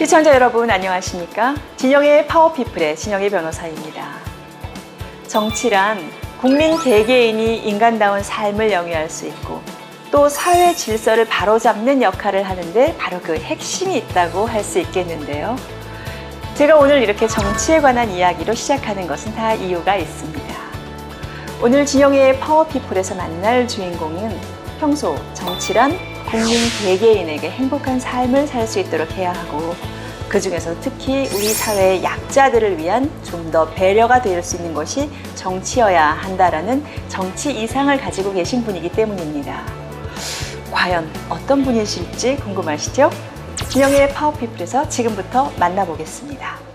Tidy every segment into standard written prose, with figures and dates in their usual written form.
시청자 여러분 안녕하십니까? 진영의 파워피플의 진영의 변호사입니다. 정치란 국민 개개인이 인간다운 삶을 영위할 수 있고 또 사회 질서를 바로잡는 역할을 하는데 바로 그 핵심이 있다고 할 수 있겠는데요. 제가 오늘 이렇게 정치에 관한 이야기로 시작하는 것은 다 이유가 있습니다. 오늘 진영의 파워피플에서 만날 주인공은 평소 정치란 국민 개개인에게 행복한 삶을 살 수 있도록 해야 하고 그 중에서 특히 우리 사회의 약자들을 위한 좀 더 배려가 될 수 있는 것이 정치여야 한다라는 정치 이상을 가지고 계신 분이기 때문입니다. 과연 어떤 분이실지 궁금하시죠? 진영의 파워피플에서 지금부터 만나보겠습니다.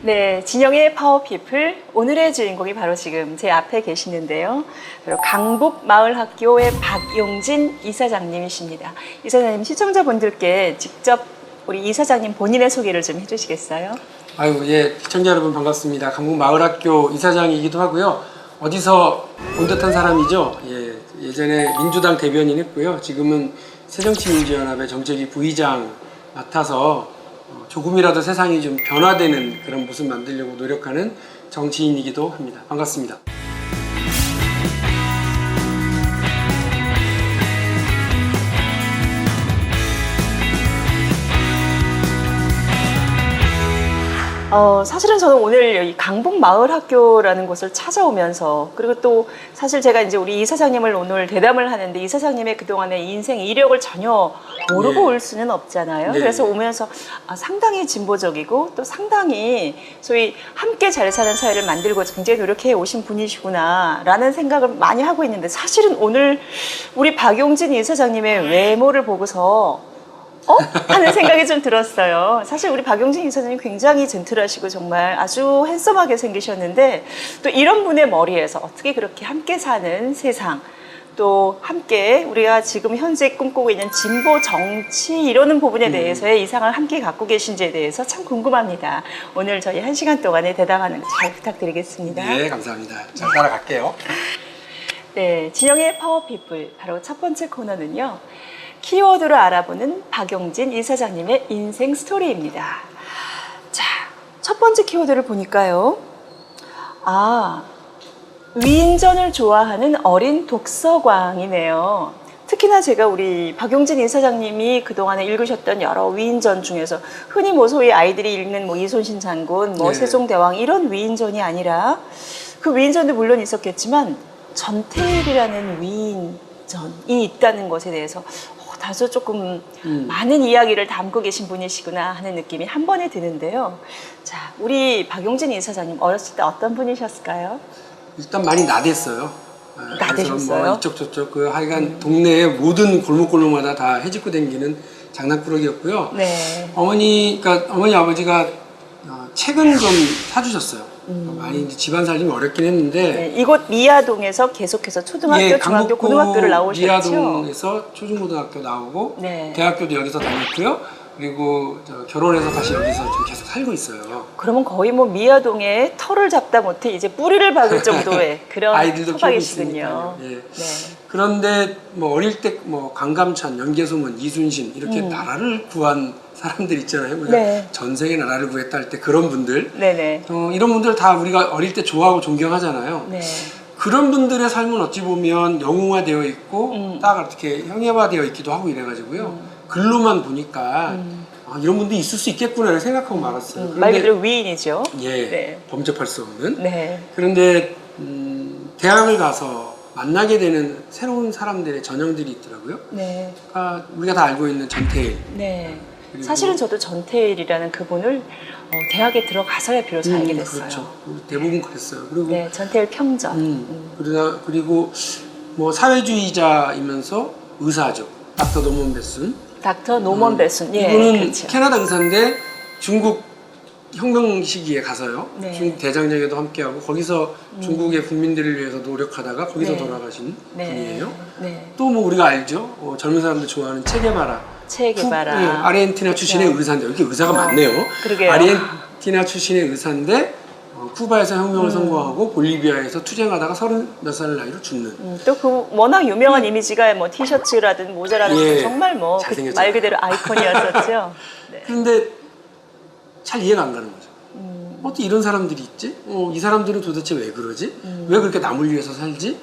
네, 진영의 파워피플 오늘의 주인공이 바로 지금 제 앞에 계시는데요. 바로 강북마을학교의 박용진 이사장님이십니다. 이사장님, 시청자분들께 직접 우리 이사장님 본인의 소개를 좀 해주시겠어요? 아유, 예, 시청자 여러분 반갑습니다. 강북마을학교 이사장이기도 하고요. 어디서 온 듯한 사람이죠. 예전에 민주당 대변인 했고요. 지금은 새정치민주연합의 정책위 부의장 맡아서 조금이라도 세상이 좀 변화되는 그런 모습 만들려고 노력하는 정치인이기도 합니다. 반갑습니다. 사실은 저는 오늘 이 강북마을학교라는 곳을 찾아오면서 그리고 또 사실 제가 이제 우리 이사장님을 오늘 대담을 하는데 이사장님의 그동안의 인생 이력을 전혀 모르고 올 수는 없잖아요. 네. 그래서 오면서 상당히 진보적이고 또 상당히 소위 함께 잘 사는 사회를 만들고 굉장히 노력해 오신 분이시구나 라는 생각을 많이 하고 있는데 사실은 오늘 우리 박용진 이사장님의 외모를 보고서 하는 생각이 좀 들었어요. 사실 우리 박용진 이사장님 굉장히 젠틀하시고 정말 아주 핸섬하게 생기셨는데 또 이런 분의 머리에서 어떻게 그렇게 함께 사는 세상 또 함께 우리가 지금 현재 꿈꾸고 있는 진보 정치 이러는 부분에 대해서의 이상을 함께 갖고 계신지에 대해서 참 궁금합니다. 오늘 저희 1시간 동안에 대담하는 거 잘 부탁드리겠습니다. 네, 감사합니다. 잘 따라갈게요. 네, 진영의 파워피플 바로 첫 번째 코너는요. 키워드로 알아보는 박용진 이사장님의 인생 스토리입니다. 자, 첫 번째 키워드를 보니까요. 위인전을 좋아하는 어린 독서광이네요. 특히나 제가 우리 박용진 이사장님이 그동안에 읽으셨던 여러 위인전 중에서 흔히 소위 아이들이 읽는 이순신 장군, 네. 세종대왕 이런 위인전이 아니라 그 위인전도 물론 있었겠지만 전태일이라는 위인전이 있다는 것에 대해서 다소 조금 많은 이야기를 담고 계신 분이시구나 하는 느낌이 한 번에 드는데요. 자, 우리 박용진 이사장님 어렸을 때 어떤 분이셨을까요? 일단 많이 나댔어요. 나대셨어요? 이쪽 저쪽 하여간 동네의 모든 골목골목마다 다 해집고 다니는 장난꾸러기였고요. 네. 어머니 아버지가 책은 좀 사주셨어요. 많이 이제 집안 살림이 어렵긴 했는데 네, 이곳 미아동에서 계속해서 초등학교, 중학교, 고등학교를 나오셨죠? 미아동에서 초중고등학교 나오고 네. 대학교도 여기서 다녔고요. 그리고 결혼해서 다시 여기서 지금 계속 살고 있어요. 그러면 거의 미아동에 털을 잡다 못해 이제 뿌리를 박을 정도의 그런 아이들도 키우고 토박이시군요. 있으니까요. 예. 네. 그런데 어릴 때 강감찬, 연개소문, 이순신 이렇게 나라를 구한 사람들 있잖아요. 네. 전생에 나라를 구했다 할 때 그런 분들, 네네. 이런 분들 다 우리가 어릴 때 좋아하고 존경하잖아요. 네. 그런 분들의 삶은 어찌 보면 영웅화되어 있고 딱 이렇게 형해화되어 있기도 하고 이래가지고요. 글로만 보니까 이런 분들이 있을 수 있겠구나 생각하고 말았어요. 말 그대로 위인이죠. 예, 네. 범접할 수 없는. 네. 그런데 대학을 가서 만나게 되는 새로운 사람들의 전형들이 있더라고요. 네. 우리가 다 알고 있는 전태일. 네. 그리고 사실은 저도 전태일이라는 그분을 대학에 들어가서야 비로소 알게 됐어요. 그렇죠. 대부분 그랬어요. 그리고 네, 전태일 평전. 그리고 사회주의자이면서 의사죠. 닥터 노먼 베슨. 닥터 노먼 베슨. 예, 이분은 그렇죠. 캐나다 의사인데 중국 혁명 시기에 가서요. 네. 중국 대장정에도 함께하고 거기서 중국의 국민들을 위해서 노력하다가 거기서 네. 돌아가신 네. 분이에요. 네. 또 뭐 우리가 알죠. 젊은 사람들 좋아하는 체게바라. 체게바라. 예, 아르헨티나 출신의 그렇죠. 의사인데 여기 의사가 많네요. 그러게요. 아르헨티나 출신의 의사인데 쿠바에서 혁명을 선고하고 볼리비아에서 투쟁하다가 30몇 살 나이로 죽는. 또 그 워낙 유명한 이미지가 뭐 티셔츠라든 모자라든 예, 정말 뭐 말 그대로 아이콘이었었죠. 네. 그런데 잘 이해가 안 가는 거죠. 어떻게 이런 사람들이 있지? 이 사람들은 도대체 왜 그러지? 왜 그렇게 남을 위해서 살지?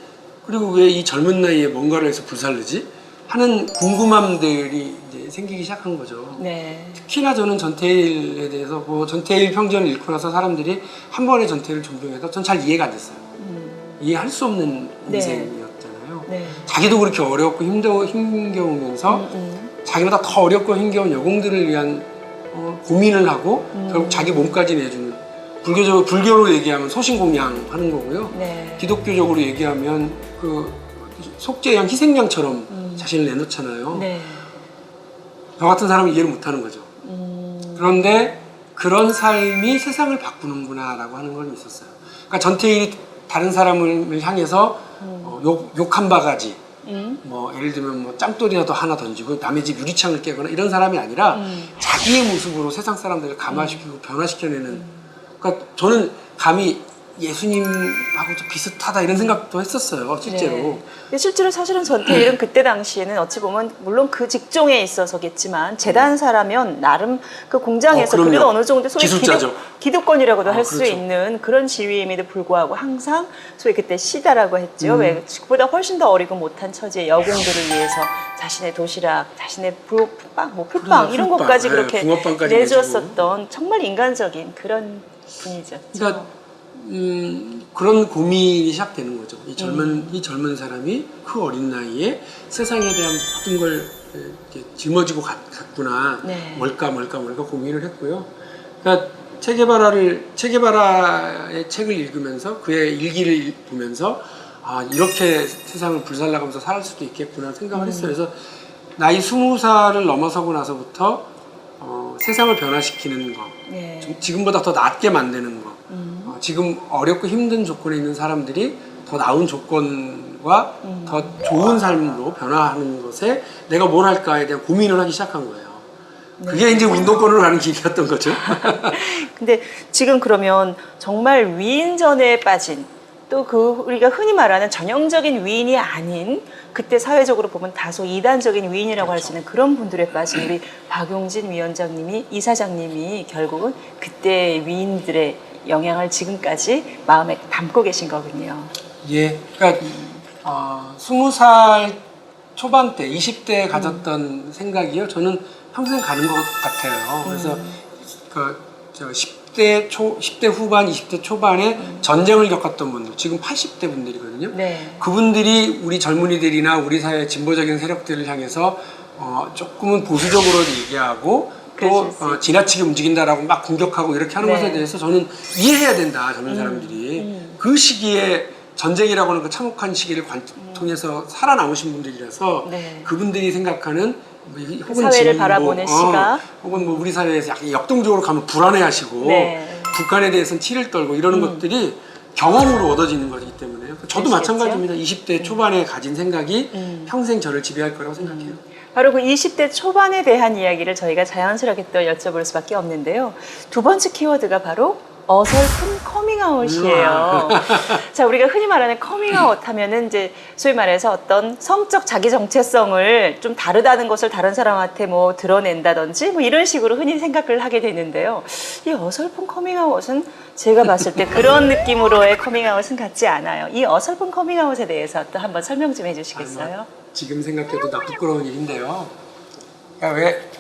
그리고 왜 이 젊은 나이에 뭔가를 해서 불살르지? 하는 궁금함들이 이제 생기기 시작한 거죠. 네. 특히나 저는 전태일에 대해서 뭐 전태일 평전을 읽고 나서 사람들이 한 번에 전태일을 존경해서 전 잘 이해가 안 됐어요. 이해할 수 없는 네. 인생이었잖아요. 네. 자기도 그렇게 어렵고 힘겨우면서 자기보다 더 어렵고 힘겨운 여공들을 위한 고민을 하고 결국 자기 몸까지 내주는, 불교로 얘기하면 소신공양하는 거고요. 네. 기독교적으로 얘기하면 그 속죄양, 희생양처럼 자신을 내놓잖아요. 네. 저 같은 사람은 이해를 못하는 거죠. 그런데 그런 삶이 세상을 바꾸는구나라고 하는 건 있었어요. 그러니까 전태일이 다른 사람을 향해서 욕 한 바가지, 뭐 예를 들면 뭐 짱돌이라도 하나 던지고 남의 집 유리창을 깨거나 이런 사람이 아니라 자기의 모습으로 세상 사람들을 감화시키고 변화시켜내는. 그러니까 저는 감히 예수님하고도 비슷하다 이런 생각도 했었어요, 실제로. 네. 근데 실제로 사실은 전태일은 그때 당시에는 어찌 보면 물론 그 직종에 있어서겠지만 재단사라면 나름 그 공장에서 그럼요. 그래도 어느 정도 소위 기술자죠. 기득권이라고도 할 수 그렇죠. 있는 그런 지위임에도 불구하고 항상 소위 그때 시다라고 했죠. 왜 그보다 훨씬 더 어리고 못한 처지의 여공들을 위해서 자신의 도시락, 자신의 풀빵, 뭐 풀빵 그래, 이런 풀빵. 것까지 네, 그렇게 붕어빵까지 내주었었던 정말 인간적인 그런 분이죠. 그러니까 그런 고민이 시작되는 거죠. 이 젊은 사람이 그 어린 나이에 세상에 대한 모든 걸 이렇게 짊어지고 갔구나. 네. 뭘까 고민을 했고요. 그러니까 체게바라의 책을 읽으면서 그의 일기를 보면서 이렇게 세상을 불살라가면서 살 수도 있겠구나 생각을 했어요. 그래서 나이 20살을 넘어서고 나서부터 세상을 변화시키는 거, 네. 지금보다 더 낫게 만드는 거, 지금 어렵고 힘든 조건에 있는 사람들이 더 나은 조건과 더 좋은 삶으로 변화하는 것에 내가 뭘 할까에 대한 고민을 하기 시작한 거예요. 그게 이제 운동권으로 가는 길이었던 거죠. 근데 지금 그러면 정말 위인전에 빠진 또 그 우리가 흔히 말하는 전형적인 위인이 아닌 그때 사회적으로 보면 다소 이단적인 위인이라고 할 수 있는 그런 분들에 빠진 우리 박용진 위원장님이, 이사장님이 결국은 그때 위인들의 영향을 지금까지 마음에 담고 계신 거군요. 예, 그러니까 20살 초반 때, 20대에 가졌던 생각이요. 저는 평생 가는 것 같아요. 그래서 저 10대 후반, 20대 초반에 전쟁을 겪었던 분들, 지금 80대 분들이거든요. 네. 그분들이 우리 젊은이들이나 우리 사회의 진보적인 세력들을 향해서 조금은 보수적으로 얘기하고 또 지나치게 움직인다라고 막 공격하고 이렇게 하는 네. 것에 대해서 저는 이해해야 된다, 젊은 사람들이. 그 시기에 전쟁이라고 하는 그 참혹한 시기를 통해서 살아남으신 분들이라서 네. 그분들이 생각하는 혹은 사회를 진보, 바라보는 시각, 혹은 뭐 우리 사회에서 약간 역동적으로 가면 불안해하시고 네. 북한에 대해서는 티를 떨고 이러는 것들이 경험으로 얻어지는 거기 때문에 저도 그러시겠죠? 마찬가지입니다. 20대 초반에 가진 생각이 평생 저를 지배할 거라고 생각해요. 바로 그 20대 초반에 대한 이야기를 저희가 자연스럽게 또 여쭤볼 수밖에 없는데요. 두 번째 키워드가 바로 어설픈 커밍아웃이에요. 자, 우리가 흔히 말하는 커밍아웃 하면은 이제 소위 말해서 어떤 성적 자기 정체성을 좀 다르다는 것을 다른 사람한테 뭐 드러낸다든지 뭐 이런 식으로 흔히 생각을 하게 되는데요. 이 어설픈 커밍아웃은 제가 봤을 때 그런 느낌으로의 커밍아웃은 같지 않아요. 이 어설픈 커밍아웃에 대해서 또 한번 설명 좀 해주시겠어요? 지금 생각해도 나 부끄러운 일인데요. 그러니까 왜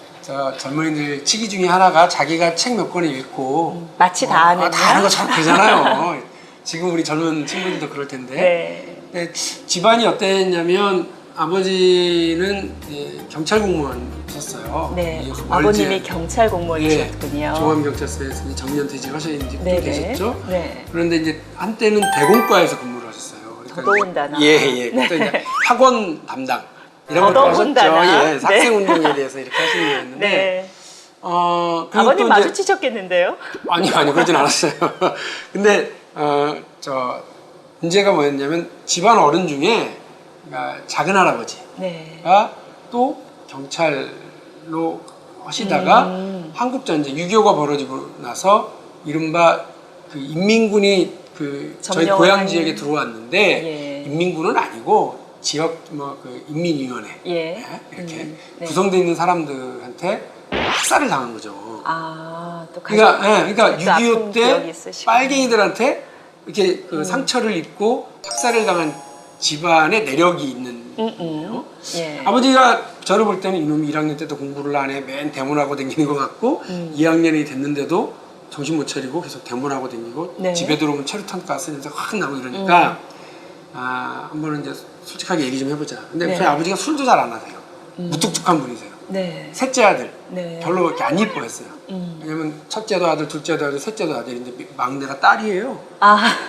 젊은이들 치기 중에 하나가 자기가 책 몇 권을 읽고 마치 다 아는 다 아는 것처럼 되잖아요. 지금 우리 젊은 친구들도 그럴 텐데. 네. 근데 집안이 어땠냐면 아버지는 경찰 공무원이셨어요. 네. 이 아버님이 월제, 경찰 공무원이셨군요. 종합경찰서에서 이제 정년 퇴직하신 지 좀 네네. 되셨죠. 네. 그런데 이제 한때는 대공과에서 근무를 하셨어요. 그러니까 더더군다나. 예. 그때 이제 학원 담당 이런 걸 더더군다나. 하셨죠. 예, 네. 학생 운동에 대해서 이렇게 하시는 거였는데 네. 그리고 아버님 또 이제- 마주치셨겠는데요? 아니 그러진 않았어요. 근데 문제가 뭐였냐면 집안 어른 중에 그러니까 작은 할아버지가 네. 또 경찰로 하시다가 한국 전쟁 6.25가 벌어지고 나서 이른바 그 인민군이 그 저희 점령을 고향 한- 지역에 들어왔는데 예. 인민군은 아니고 지역 그 인민위원회 예. 이렇게 네. 구성되어 있는 사람들한테 학살을 당한 거죠. 또 그러니까, 가족- 그러니까 또 아픈 6.25 기억이 때 있으시고. 빨갱이들한테 이렇게 그 상처를 입고 학살을 당한 집안의 내력이 있는 거예요. 예. 아버지가 저를 볼 때는 이놈이 1학년 때도 공부를 안 해 맨 대문하고 다니는 것 같고 2학년이 됐는데도 정신 못 차리고 계속 대문하고 다니고 네. 집에 들어오면 체류탄 가스 냄새 확 나고 이러니까 한 번은 이제 솔직하게 얘기 좀 해보자. 근데 네. 저희 아버지가 술도 잘 안 하세요. 무뚝뚝한 분이세요. 네. 셋째 아들 네. 별로 이렇게 안 이뻐했어요. 왜냐면 첫째도 아들, 둘째도 아들, 셋째도 아들인데 막내가 딸이에요.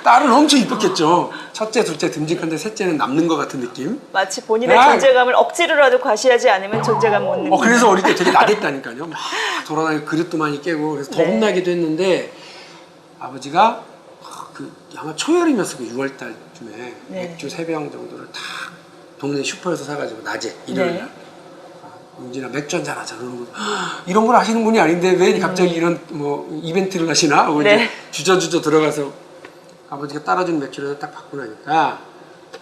딸은 엄청 이뻤겠죠. 첫째, 둘째 듬직한데 셋째는 남는 것 같은 느낌. 마치 본인의 야! 존재감을 억지로라도 과시하지 않으면 존재감 못 느끼는. 그래서 어릴 때 되게 나댔다니까요. 막 돌아다니고 그릇도 많이 깨고 그래서 더 네. 혼나기도 했는데 아버지가 아마 초여름이었을 거예요. 6월 달쯤에 네. 맥주 3병 정도를 다 동네 슈퍼에서 사가지고 낮에 일요일 네. 날 용진아 맥주 한잔 하자 그러는 거 이런 걸 하시는 분이 아닌데 왜 갑자기 이런 뭐 이벤트를 하시나 하고 네. 이제 주저주저 들어가서 아버지가 따라준 맥주를 딱 받고 나니까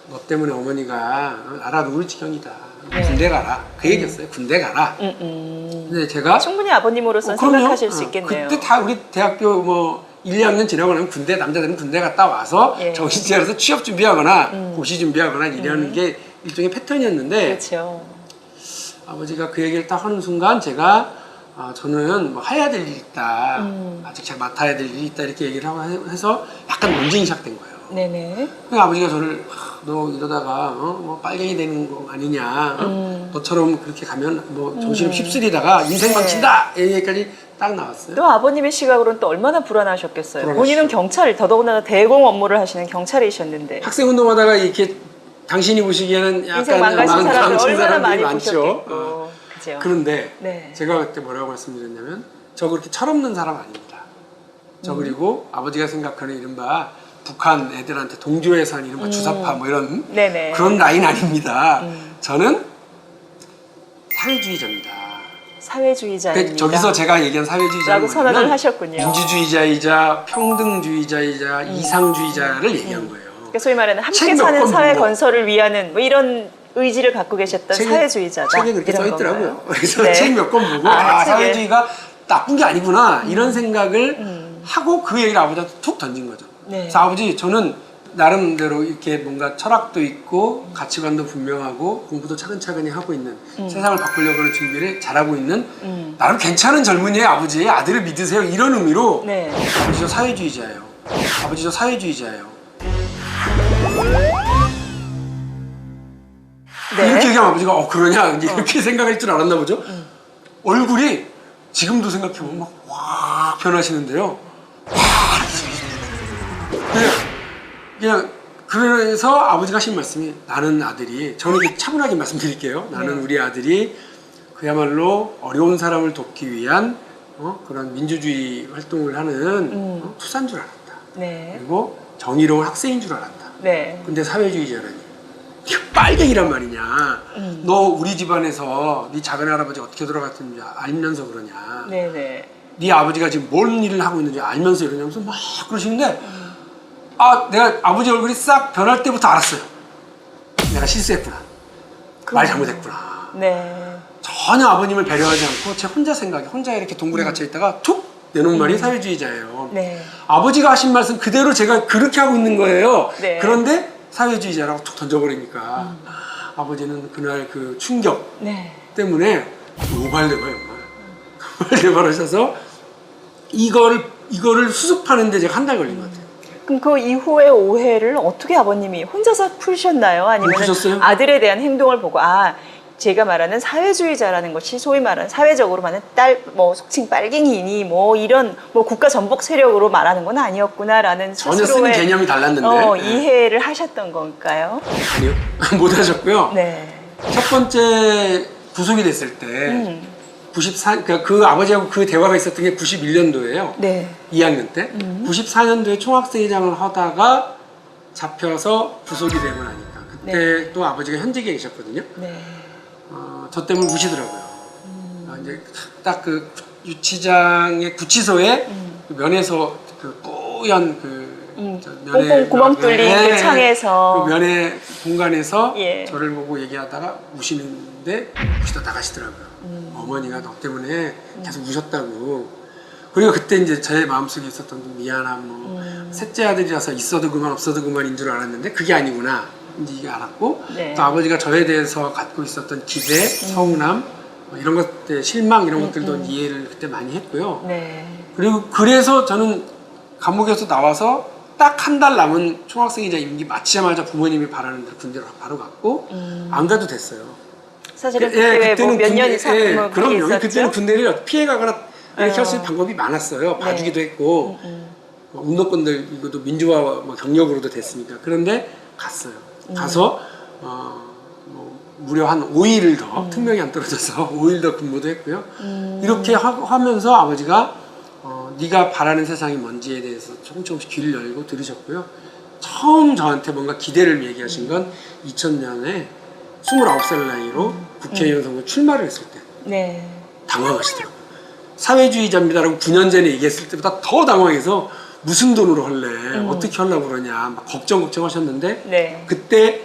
너 때문에 어머니가 알아 누울 지경이다 군대 가라 그 얘기였어요. 군대 가라. 근데 제가 충분히 아버님으로서는 그럼요. 생각하실 수 있겠네요. 그때 다 우리 대학교 뭐 1, 2학년 지나고 나면 군대 남자들은 군대 갔다 와서 예. 정신 차려서 취업 준비하거나 고시 준비하거나 이러는 게 일종의 패턴이었는데 그렇죠. 아버지가 그 얘기를 딱 하는 순간 제가 저는 뭐 해야 될 일이 있다. 아직 잘 맡아야 될 일이 있다 이렇게 얘기를 하고 해서 약간 논쟁이 시작된 거예요. 네네. 그래서 아버지가 저를 너 이러다가 뭐 빨갱이 되는 거 아니냐 너처럼 그렇게 가면 뭐 정신을 휩쓸리다가 인생 망친다 이 얘기까지 딱 나왔어요. 또 아버님의 시각으로는 또 얼마나 불안하셨겠어요. 불안하시죠. 본인은 경찰, 더더군다나 대공 업무를 하시는 경찰이셨는데 학생 운동하다가 이렇게 당신이 보시기에는 인생 약간 망가신 사람들 망친 얼마나 사람들이 많이 많죠. 보셨겠고. 그죠? 그런데 네. 제가 그때 뭐라고 말씀드렸냐면 저 그렇게 철없는 사람 아닙니다. 저 그리고 아버지가 생각하는 이른바 북한 애들한테 동조해서 하는 이른바 주사파 뭐 이런 네네. 그런 라인 아닙니다. 저는 사회주의자입니다. 사회주의자입니다. 근데 저기서 제가 얘기한 사회주의자는 라고 선언을 뭐냐면 하셨군요. 민주주의자이자 평등주의자이자 이상주의자를 얘기한 거예요. 그러니까 소위 말하는 함께 책몇 사는 권 사회 보고. 건설을 위하는 뭐 이런 의지를 갖고 계셨던 사회주의자다. 책에 그렇게 써 이런 있더라고요. 건가요? 그래서 네. 책 몇 권 보고 책에. 사회주의가 나쁜 게 아니구나 이런 생각을 하고 그 얘기를 아버지한테 툭 던진 거죠. 네. 그래서 아버지 저는 나름대로 이렇게 뭔가 철학도 있고 가치관도 분명하고 공부도 차근차근히 하고 있는 세상을 바꾸려고 하는 준비를 잘하고 있는 나름 괜찮은 젊은이의 아버지의 아들을 믿으세요 이런 의미로 네. 아버지 저 사회주의자예요. 아버지 저 사회주의자예요. 네. 이렇게 얘기하면 아버지가 그러냐 이제 이렇게 생각할 줄 알았나 보죠. 얼굴이 지금도 생각해보면 막 확 변하시는데요. 그냥 그래서 아버지가 하신 말씀이 나는 아들이 저는 이렇게 차분하게 말씀드릴게요. 나는 우리 아들이 그야말로 어려운 사람을 돕기 위한 그런 민주주의 활동을 하는 투사인 줄 알았다. 네. 그리고 정의로운 학생인 줄 알았다. 네. 근데 사회주의자라니 빨갱이란 말이냐. 너 우리 집안에서 네 작은 할아버지 어떻게 돌아갔는지 알면서 그러냐. 네네. 네 아버지가 지금 뭔 일을 하고 있는지 알면서 이러냐면서 막 그러시는데 내가 아버지 얼굴이 싹 변할 때부터 알았어요. 내가 실수했구나. 말 잘못했구나. 네. 전혀 아버님을 배려하지 않고 제 혼자 생각에 혼자 이렇게 동굴에 갇혀 있다가 툭 내놓은 말이 사회주의자예요. 네. 아버지가 하신 말씀 그대로 제가 그렇게 하고 있는 거예요. 네. 그런데 사회주의자라고 툭 던져버리니까 아버지는 그날 그 충격 네. 때문에 오발대발 하셔서 이거를 수습하는데 제가 한 달 걸린 것 같아요. 그럼 그 이후의 오해를 어떻게 아버님이 혼자서 푸셨나요? 아니면 푸셨어요? 아들에 대한 행동을 보고 제가 말하는 사회주의자라는 것이 소위 말하는 사회적으로 말하는 뭐 속칭 빨갱이니 뭐 이런 뭐 국가 전복 세력으로 말하는 건 아니었구나라는 전혀 쓰는 스스로의 개념이 달랐는데 이해를 하셨던 건가요? 아니요 못 하셨고요. 네. 첫 번째 구속이 됐을 때 그러니까 그 아버지하고 그 대화가 있었던 게 91년도예요. 네. 2학년 때. 94년도에 총학생회장을 하다가 잡혀서 구속이 되고 나니까 그때 또 아버지가 현직에 계셨거든요. 네. 저 때문에 우시더라고요. 이제 딱 그 유치장의 구치소에 그 면에서 그 뿌연 저 꽁꽁 구멍 뚫린 그 창에서 그 면의 공간에서 예. 저를 보고 얘기하다가 우시는데 우시다 나가시더라고요. 어머니가 너 때문에 계속 우셨다고. 그리고 그때 이제 제 마음속에 있었던 그 미안함, 셋째 아들이라서 있어도 그만 없어도 그만인 줄 알았는데 그게 아니구나. 이제 이게 알았고 네. 또 아버지가 저에 대해서 갖고 있었던 기대, 서운함 이런 것들, 실망 이런 것들도 이해를 그때 많이 했고요. 네. 그리고 그래서 저는 감옥에서 나와서 딱 한 달 남은 총학생회장 임기 마치자마자 부모님이 바라는 대로 군대로 바로 갔고 안 가도 됐어요. 사실은 그때 뭐몇 년 이상 뭐 그게 그럼요. 있었죠. 그때는 군대를 피해가거나 이렇게 할 수 있는 방법이 많았어요. 봐주기도 했고 운동권들 이것도 민주화 뭐 경력으로도 됐으니까. 그런데 갔어요. 가서 뭐 무려 한 5일을 더 특명이 안 떨어져서 5일 더 근무도 했고요. 이렇게 하면서 아버지가 네가 바라는 세상이 뭔지에 대해서 조금씩 귀를 열고 들으셨고요. 처음 저한테 뭔가 기대를 얘기하신 건 2000년에 29살 나이로 국회의원 선거 출마를 했을 때 네. 당황하시더라고요. 사회주의자입니다라고 9년 전에 얘기했을 때보다 더 당황해서 무슨 돈으로 할래? 어떻게 하려고 그러냐? 막 걱정하셨는데 네. 그때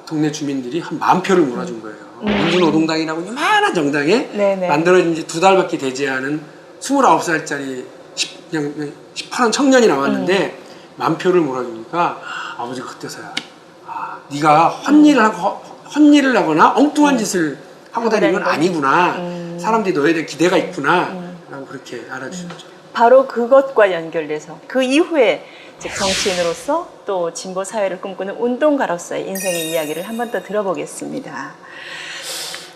동네 주민들이 한 10,000표를 몰아준 거예요. 민주노동당이라고 이만한 정당에 네네. 만들어진 지 2달밖에 되지 않은 29살짜리 그냥 18한 청년이 나왔는데 10,000표를 몰아주니까 아버지가 그때서야 네가 헛일을 하거나 엉뚱한 짓을 하고 다니는 건 아니구나. 사람들이 너에 대한 기대가 있구나. 라고 그렇게 알아주셨죠. 바로 그것과 연결돼서 그 이후에 즉 정치인으로서 또 진보 사회를 꿈꾸는 운동가로서의 인생의 이야기를 한 번 더 들어보겠습니다.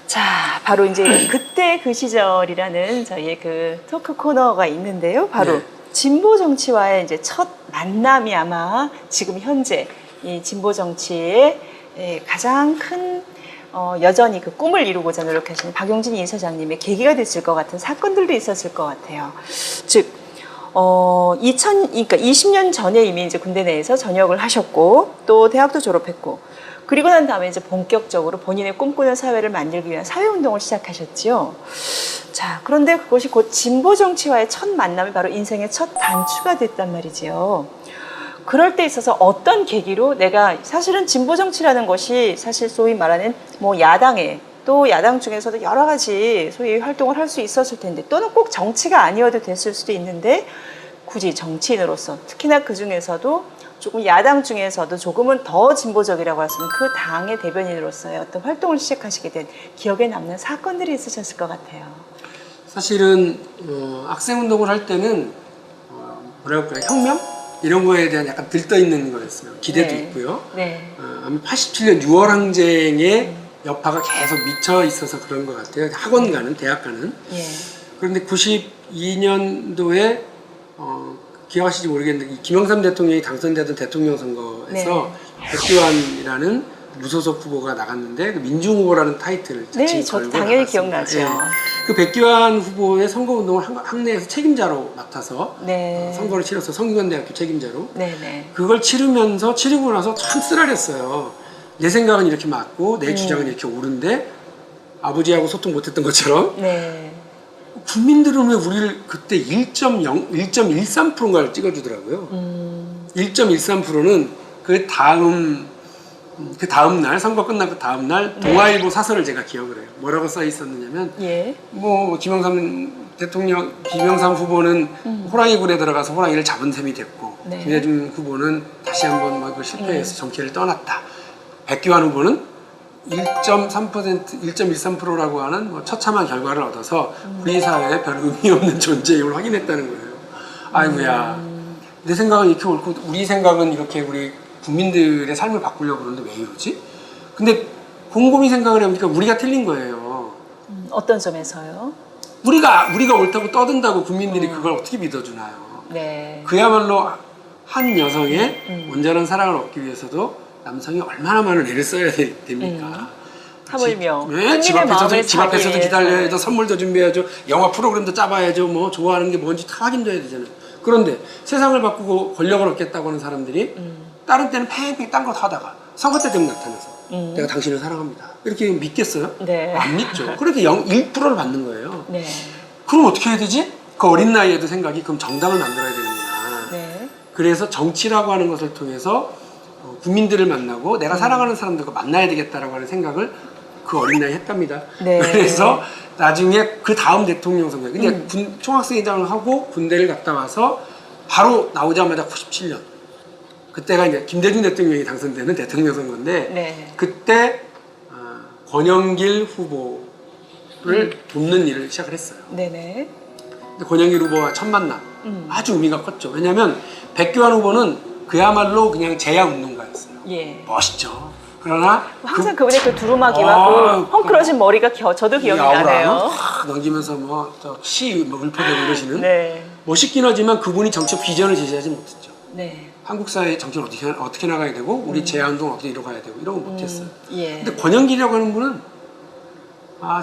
자, 바로 이제 그때 그 시절이라는 저희의 그 토크 코너가 있는데요. 바로 네. 진보 정치와의 이제 첫 만남이 아마 지금 현재 이 진보 정치의 가장 큰 여전히 그 꿈을 이루고자 노력하시는 박용진 이사장님의 계기가 됐을 것 같은 사건들도 있었을 것 같아요. 즉, 그러니까 20년 전에 이미 이제 군대 내에서 전역을 하셨고, 또 대학도 졸업했고, 그리고 난 다음에 이제 본격적으로 본인의 꿈꾸는 사회를 만들기 위한 사회운동을 시작하셨지요. 자, 그런데 그것이 곧 진보 정치와의 첫 만남이 바로 인생의 첫 단추가 됐단 말이지요. 그럴 때 있어서 어떤 계기로 내가 사실은 진보 정치라는 것이 사실 소위 말하는 뭐 야당에 또 야당 중에서도 여러 가지 소위 활동을 할 수 있었을 텐데 또는 꼭 정치가 아니어도 됐을 수도 있는데 굳이 정치인으로서 특히나 그 중에서도 조금 야당 중에서도 조금은 더 진보적이라고 할 수 있는 그 당의 대변인으로서의 어떤 활동을 시작하시게 된 기억에 남는 사건들이 있으셨을 것 같아요. 사실은 학생운동을 할 때는 뭐랄까요, 혁명? 이런 거에 대한 약간 들떠있는 거였어요. 기대도 네. 있고요. 네. 아마 87년 6월 항쟁의 여파가 계속 미쳐 있어서 그런 것 같아요. 학원 가는, 대학 가는. 예. 그런데 92년도에 기억하실지 모르겠는데 이 김영삼 대통령이 당선되던 대통령 선거에서 백기환이라는 무소속 후보가 나갔는데 그 민중 후보라는 타이틀을 네, 저 당연히 기억나죠. 예. 그 백기환 후보의 선거운동을 학내에서 책임자로 맡아서 네. 선거를 치러서 성균관대학교 책임자로 네네. 그걸 치르고 나서 참 쓰라렸어요. 내 생각은 이렇게 맞고 내 주장은 이렇게 옳은데 아버지하고 소통 못했던 것처럼 네. 국민들은 왜 우리를 그때 1.13%인가를 찍어주더라고요. 1.13%는 그 다음 날 선거 끝난 그 다음 날 동아일보 사설을 제가 기억을 해요. 뭐라고 써 있었느냐면 예. 뭐 김영삼 후보는 호랑이 굴에 들어가서 호랑이를 잡은 셈이 됐고 네. 김대중 후보는 다시 한번 뭐 실패해서 정치를 떠났다. 백기환 후보는 1.3%, 1.13%라고 하는 뭐 처참한 결과를 얻어서 우리 사회에 별 의미 없는 존재임을 확인했다는 거예요. 아이고야, 내 생각은 이렇게 옳고 우리 생각은 이렇게 우리 국민들의 삶을 바꾸려고 그러는데 왜 이러지? 근데 곰곰이 생각을 해보니까 우리가 틀린 거예요. 어떤 점에서요? 우리가 옳다고 떠든다고 국민들이 그걸 어떻게 믿어주나요? 네. 그야말로 한 여성의 온전한 사랑을 얻기 위해서도 남성이 얼마나 많은 애를 써야 됩니까? 하물며 네, 집 국민의 마음을 집 앞에서도 사기 기다려야죠. 위해서. 선물도 준비해야죠. 영화 프로그램도 짜봐야죠. 뭐 좋아하는 게 뭔지 다 확인도 해야 되잖아요. 그런데 세상을 바꾸고 권력을 얻겠다고 하는 사람들이 다른 때는 팽팽 딴 거 하다가 선거 때 되면 나타나서 내가 당신을 사랑합니다. 이렇게 믿겠어요? 네. 안 믿죠. 그렇게 1%를 받는 거예요. 네. 그럼 어떻게 해야 되지? 그 어린 나이에도 생각이 그럼 정당을 만들어야 되는구나. 네. 그래서 정치라고 하는 것을 통해서 국민들을 만나고 내가 사랑하는 사람들과 만나야 되겠다라고 하는 생각을 그 어린 나이에 했답니다. 네. 그래서 나중에 그 다음 대통령 선거, 근데 총학생회장을 하고 군대를 갔다 와서 바로 나오자마자 97년 그때가 이제 김대중 대통령이 당선되는 대통령 선거인데 네. 그때 권영길 후보를 돕는 일을 시작을 했어요. 네네. 근데 권영길 후보와 첫 만남 아주 의미가 컸죠. 왜냐하면 백교환 후보는 그야말로 그냥 제야운동가였어요. 예. 멋있죠. 그러나 항상 그분의 그 두루마기와 그 헝클어진 머리가 저도 기억이 나네요. 넘기면서 시 읊어대고 이러시는 네. 멋있긴 하지만 그분이 정책 비전을 제시하지 못했죠. 네. 한국 사회 정책을 어떻게 나가야 되고 우리 제야운동을 어떻게 이뤄가야 되고 이런 거 못했어요. 예. 근데 권영길이라고 하는 분은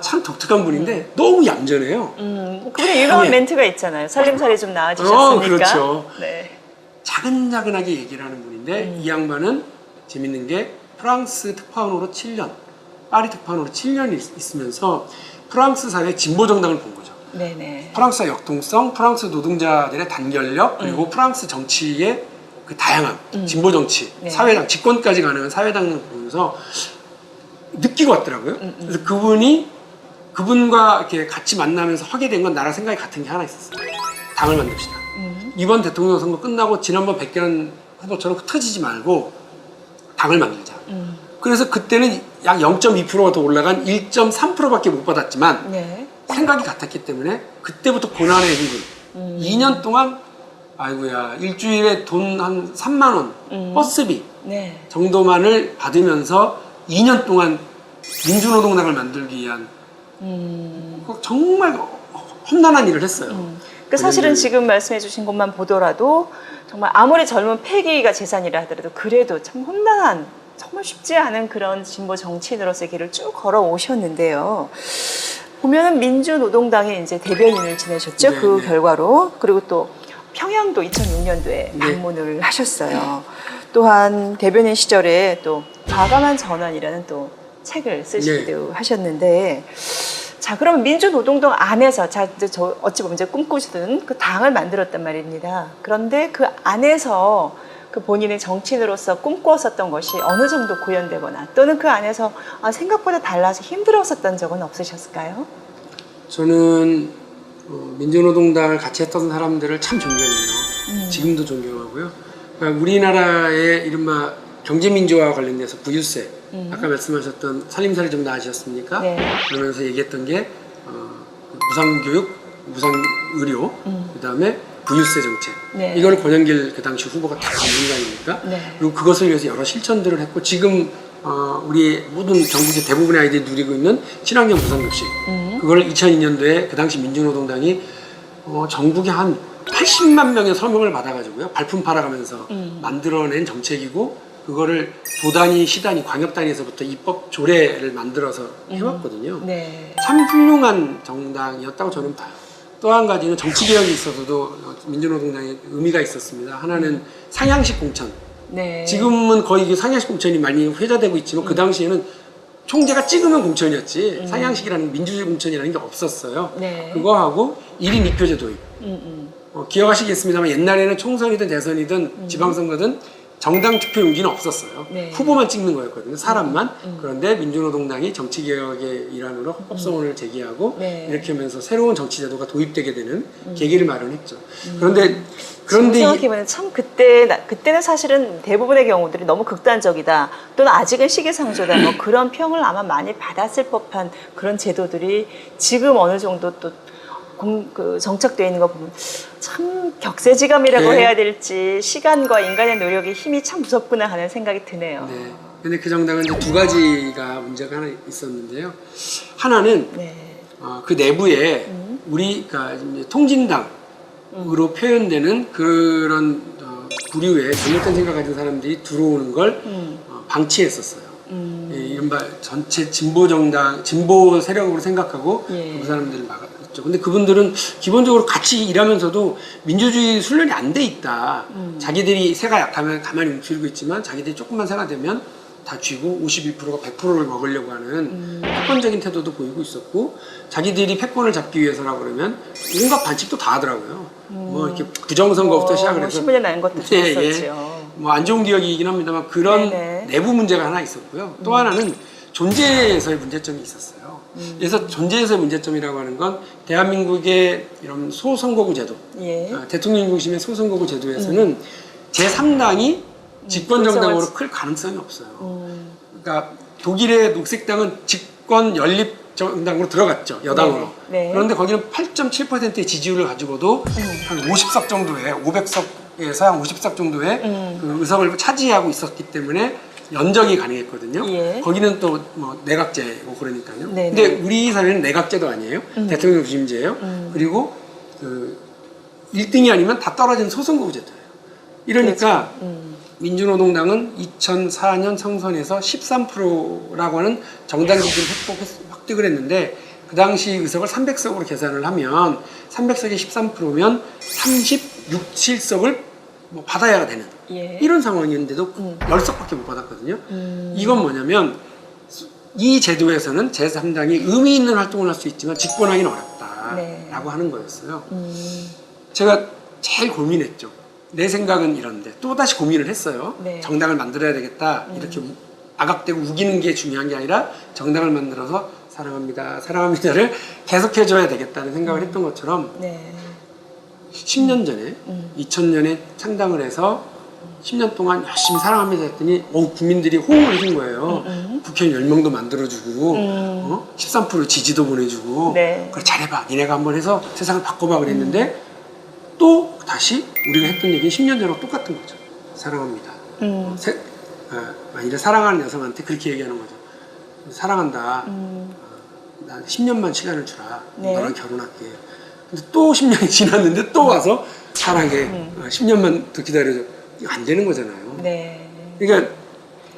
참 독특한 분인데 너무 얌전해요. 그분의 유명한 멘트가 있잖아요. 살림살이 좀 나아지셨습니까? 그렇죠. 네. 차근차근하게 얘기를 하는 분인데 이 양반은 재밌는 게 프랑스 특파원으로 7년, 파리 특파원으로 7년 있으면서 프랑스 사회 진보 정당을 본 거죠. 네네. 프랑스의 역동성, 프랑스 노동자들의 단결력, 그리고 프랑스 정치의 그 다양한 진보 정치, 네. 사회당, 집권까지 가능한 사회당을 보면서 느끼고 왔더라고요. 그래서 그분과 이렇게 같이 만나면서 하게 된 건 나랑 생각이 같은 게 하나 있었어요. 당을 만듭시다. 이번 대통령 선거 끝나고 지난번 백교환 후보처럼 흩어지지 말고 당을 만들자. 그래서 그때는 약 0.2%가 더 올라간 1.3%밖에 못 받았지만 네. 생각이 같았기 때문에 그때부터 고난의 행군. 2년 동안 아이고야 일주일에 돈 한 3만 원 버스비 네. 정도만을 받으면서 2년 동안 민주노동당을 만들기 위한 정말 험난한 일을 했어요. 그 사실은 지금 말씀해주신 것만 보더라도 정말 아무리 젊은 패기가 재산이라 하더라도 그래도 참 험난한 정말 쉽지 않은 그런 진보 정치인으로서의 길을 쭉 걸어 오셨는데요. 보면은 민주노동당의 이제 대변인을 지내셨죠. 네, 그 네. 결과로. 그리고 또 평양도 2006년도에 방문을 하셨어요. 또한 대변인 시절에 또 과감한 전환이라는 또 책을 쓰시기도 하셨는데, 자, 그럼 민주노동당 안에서, 자, 이제 저 어찌 보면 이제 꿈꾸시던 그 당을 만들었단 말입니다. 그런데 그 안에서 그 본인의 정치인으로서 꿈꾸었었던 것이 어느 정도 구현되거나 또는 그 안에서 생각보다 달라서 힘들었었던 적은 없으셨을까요? 저는 민주노동당을 같이 했던 사람들을 참 존경해요. 지금도 존경하고요. 그러니까 우리나라의 이른바 경제민주화와 관련돼서 부유세, 아까 말씀하셨던 살림살이 좀 나아지셨습니까? 네. 그러면서 얘기했던 게 무상교육, 무상의료, 그다음에 부유세 정책. 네. 이걸 권영길 그 당시 후보가 다 만든 거 아닙니까? 네. 그리고 그것을 위해서 여러 실천들을 했고 지금 우리 모든 전국의 대부분의 아이들이 누리고 있는 친환경 무상급식. 그걸 2002년도에 그 당시 민주노동당이 전국에 한 80만 명의 서명을 받아가지고요. 발품 팔아가면서 만들어낸 정책이고 그거를 도단위, 시단위, 광역단위에서부터 입법 조례를 만들어서 해왔거든요. 네. 참 훌륭한 정당이었다고 저는 봐요. 또 한 가지는 정치개혁이 있어서도 민주노동당의 의미가 있었습니다. 하나는 상향식 공천. 네. 지금은 거의 이게 상향식 공천이 많이 회자되고 있지만 그 당시에는 총재가 찍으면 공천이었지 상향식이라는 민주주의 공천이라는 게 없었어요. 네. 그거하고 1인 2표제 도입. 기억하시겠습니다만 옛날에는 총선이든 대선이든 지방선거든 정당 투표 용지는 없었어요. 네. 후보만 찍는 거였거든요. 사람만. 그런데 민주노동당이 정치개혁의 일환으로 헌법소원을 제기하고 네. 이렇게 하면서 새로운 정치제도가 도입되게 되는 계기를 마련했죠. 그런데 생각해보면 참 그때는 사실은 대부분의 경우들이 너무 극단적이다 또는 아직은 시기상조다 뭐 그런 평을 아마 많이 받았을 법한 그런 제도들이 지금 어느 정도 또 정착되어 있는 거 보면 참 격세지감이라고 네. 해야 될지 시간과 인간의 노력의 힘이 참 무섭구나 하는 생각이 드네요. 네. 근데 그 정당은 이제 두 가지가 문제가 하나 있었는데요. 하나는 네. 그 내부에 우리가 이제 통진당으로 표현되는 그런 부류의 잘못된 생각 가진 사람들이 들어오는 걸 방치했었어요. 이른바 이른바 전체 진보 정당, 진보 세력으로 생각하고 예. 그 사람들을 막았죠. 근데 그분들은 기본적으로 같이 일하면서도 민주주의 훈련이 안 돼 있다. 자기들이 세가 약하면 가만히 움츠리고 있지만 자기들이 조금만 세가 되면 다 쥐고 51%가 100%를 먹으려고 하는 패권적인 태도도 보이고 있었고, 자기들이 패권을 잡기 위해서라 그러면 온갖 반칙도 다 하더라고요. 뭐 이렇게 부정선거부터 시작을 해서 신문에 나는 것도 예, 있었죠. 뭐 안 좋은 기억이긴 합니다만 그런 네네. 내부 문제가 하나 있었고요. 또 하나는 존재에서의 문제점이 있었어요. 그래서 존재에서의 문제점이라고 하는 건 대한민국의 이런 소선거구 제도, 예. 대통령 중심의 소선거구 제도에서는 제3당이 집권 정당으로 클 가능성이 없어요. 그러니까 독일의 녹색당은 집권 연립 정당으로 들어갔죠, 여당으로. 네. 네. 그런데 거기는 8.7%의 지지율을 가지고도 한 50석 정도의 500석에서 한 50석 정도의 그 의석을 차지하고 있었기 때문에 연정이 가능했거든요. 예. 거기는 또 뭐 내각제고 그러니까요. 네네. 근데 우리 사회는 내각제도 아니에요. 대통령 주임제예요. 그리고 그 1등이 아니면 다 떨어지는 소선거구 제도예요. 이러니까 민주노동당은 2004년 총선에서 13%라고 하는 정당 기준을 획득을 했는데, 그 당시 의석을 300석으로 계산을 하면 300석에 13%면 36, 7석을 뭐 받아야 되는 예. 이런 상황이었는데도 10석밖에 못 받았거든요. 이건 뭐냐면 이 제도에서는 제3당이 의미 있는 활동을 할 수 있지만 집권하기는 어렵다라고 네. 하는 거였어요. 제가 제일 고민했죠. 내 생각은 이런데 또다시 고민을 했어요. 네. 정당을 만들어야 되겠다. 이렇게 아각대고 우기는 게 중요한 게 아니라 정당을 만들어서 사랑합니다, 사랑합니다를 계속해줘야 되겠다는 생각을 했던 것처럼 네. 10년 전에 2000년에 창당을 해서 10년 동안 열심히 사랑합니다 했더니 국민들이 호응을 해준 거예요. 국회의원 10명도 만들어주고 13% 지지도 보내주고 네. 그래 잘해봐, 니네가 한번 해서 세상을 바꿔봐 그랬는데 또 다시 우리가 했던 얘기는 10년 전하고 똑같은 거죠. 사랑합니다. 만일에 사랑하는 여성한테 그렇게 얘기하는 거죠. 사랑한다. 난 10년만 시간을 주라. 네. 너랑 결혼할게. 근데 또 10년이 지났는데 또 와서 사랑해. 10년만 더 기다려줘. 이거 안 되는 거잖아요. 네. 그러니까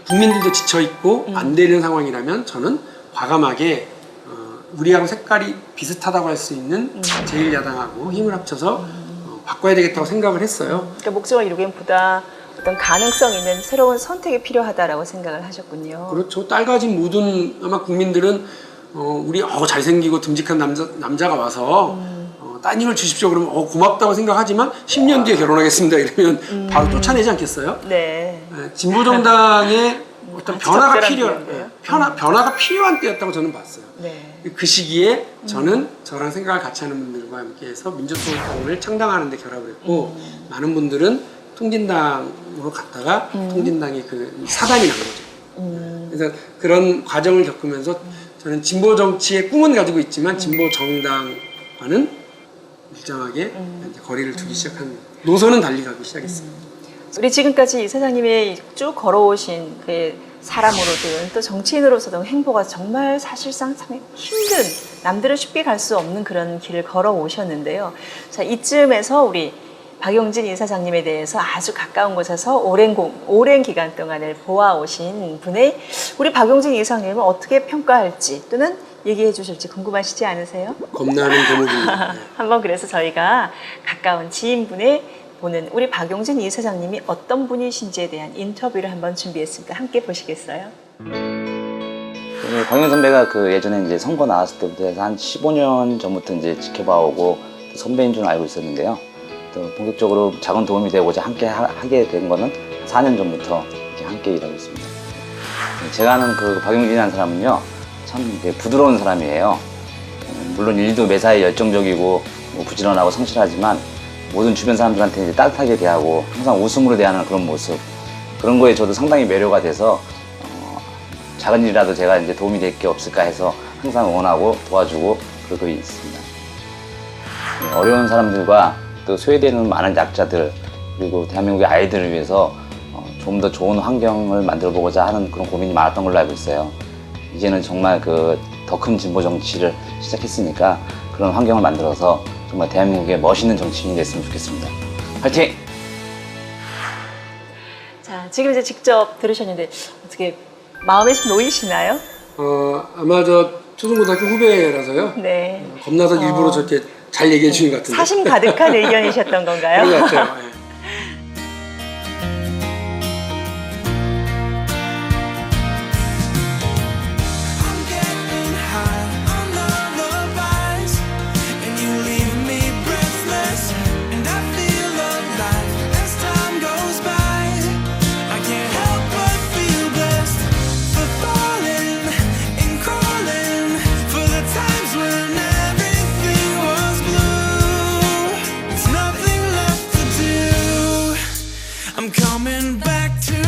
국민들도 지쳐있고 안 되는 상황이라면 저는 과감하게 우리하고 색깔이 비슷하다고 할 수 있는 제1야당하고 힘을 합쳐서 바꿔야 되겠다고 생각을 했어요. 그러니까 목적을 이루기보다 어떤 가능성 있는 새로운 선택이 필요하다라고 생각을 하셨군요. 그렇죠. 딸가진 모든 아마 국민들은 우리 잘생기고 듬직한 남자가 와서 따님을 주십시오 그러면 고맙다고 생각하지만 10년 뒤에 결혼하겠습니다 이러면 바로 쫓아내지 않겠어요? 네. 진보정당의 어떤 변화가 적절한 변화가 필요한 때였다고 저는 봤어요. 네. 그 시기에 저는 저랑 생각을 같이 하는 분들과 함께해서 민주통을 창당하는 데 결합을 했고 많은 분들은 통진당으로 갔다가 통진당이 그 사단이 난 거죠. 그래서 그런 과정을 겪으면서 저는 진보 정치의 꿈은 가지고 있지만 진보 정당과는 일정하게 이제 거리를 두기 시작한, 노선은 달리 가기 시작했습니다. 우리 지금까지 이 사장님이 쭉 걸어오신 그 사람으로든 또 정치인으로서든 행보가 정말 사실상 참 힘든, 남들은 쉽게 갈 수 없는 그런 길을 걸어오셨는데요. 자, 이쯤에서 우리 박용진 이사장님에 대해서 아주 가까운 곳에서 오랜 기간 동안을 보아오신 분의 우리 박용진 이사장님을 어떻게 평가할지 또는 얘기해 주실지 궁금하시지 않으세요? 겁나는 대목입니다. 네. 한번 그래서 저희가 가까운 지인분의 보는 우리 박용진 이사장님이 어떤 분이신지에 대한 인터뷰를 한번 준비했습니다. 함께 보시겠어요? 박용진 선배가 그 예전에 이제 선거 나왔을 때부터 해서 한 15년 전부터 이제 지켜봐오고 선배인 줄 알고 있었는데요. 또 본격적으로 작은 도움이 되고자 함께 하게 된 거는 4년 전부터 이렇게 함께 일하고 있습니다. 제가 아는 그 박용진이라는 사람은요, 참 부드러운 사람이에요. 물론 일도 매사에 열정적이고 부지런하고 성실하지만 모든 주변 사람들한테 이제 따뜻하게 대하고 항상 웃음으로 대하는 그런 모습, 그런 거에 저도 상당히 매료가 돼서 작은 일이라도 제가 이제 도움이 될 게 없을까 해서 항상 응원하고 도와주고 그러고 있습니다. 어려운 사람들과 또 소외되는 많은 약자들, 그리고 대한민국의 아이들을 위해서 좀 더 좋은 환경을 만들어 보고자 하는 그런 고민이 많았던 걸로 알고 있어요. 이제는 정말 그 더 큰 진보 정치를 시작했으니까 그런 환경을 만들어서 정말 대한민국의 멋있는 정치인이 됐으면 좋겠습니다. 화이팅! 자, 지금 이제 직접 들으셨는데 어떻게 마음에 좀 놓이시나요? 아마 저 초중고등학교 후배라서요. 네. 겁나서 일부러 저렇게 잘 얘기해 주신 것 같은데. 사심 가득한 의견이셨던 건가요? 그런 것 같아요. 예. I'm getting high on lullabies, and you leave me breathless, and I feel alive as time goes by. I can't help but feel blessed for falling and crawling for the times when everything was blue. There's nothing left to do. I'm coming back to you.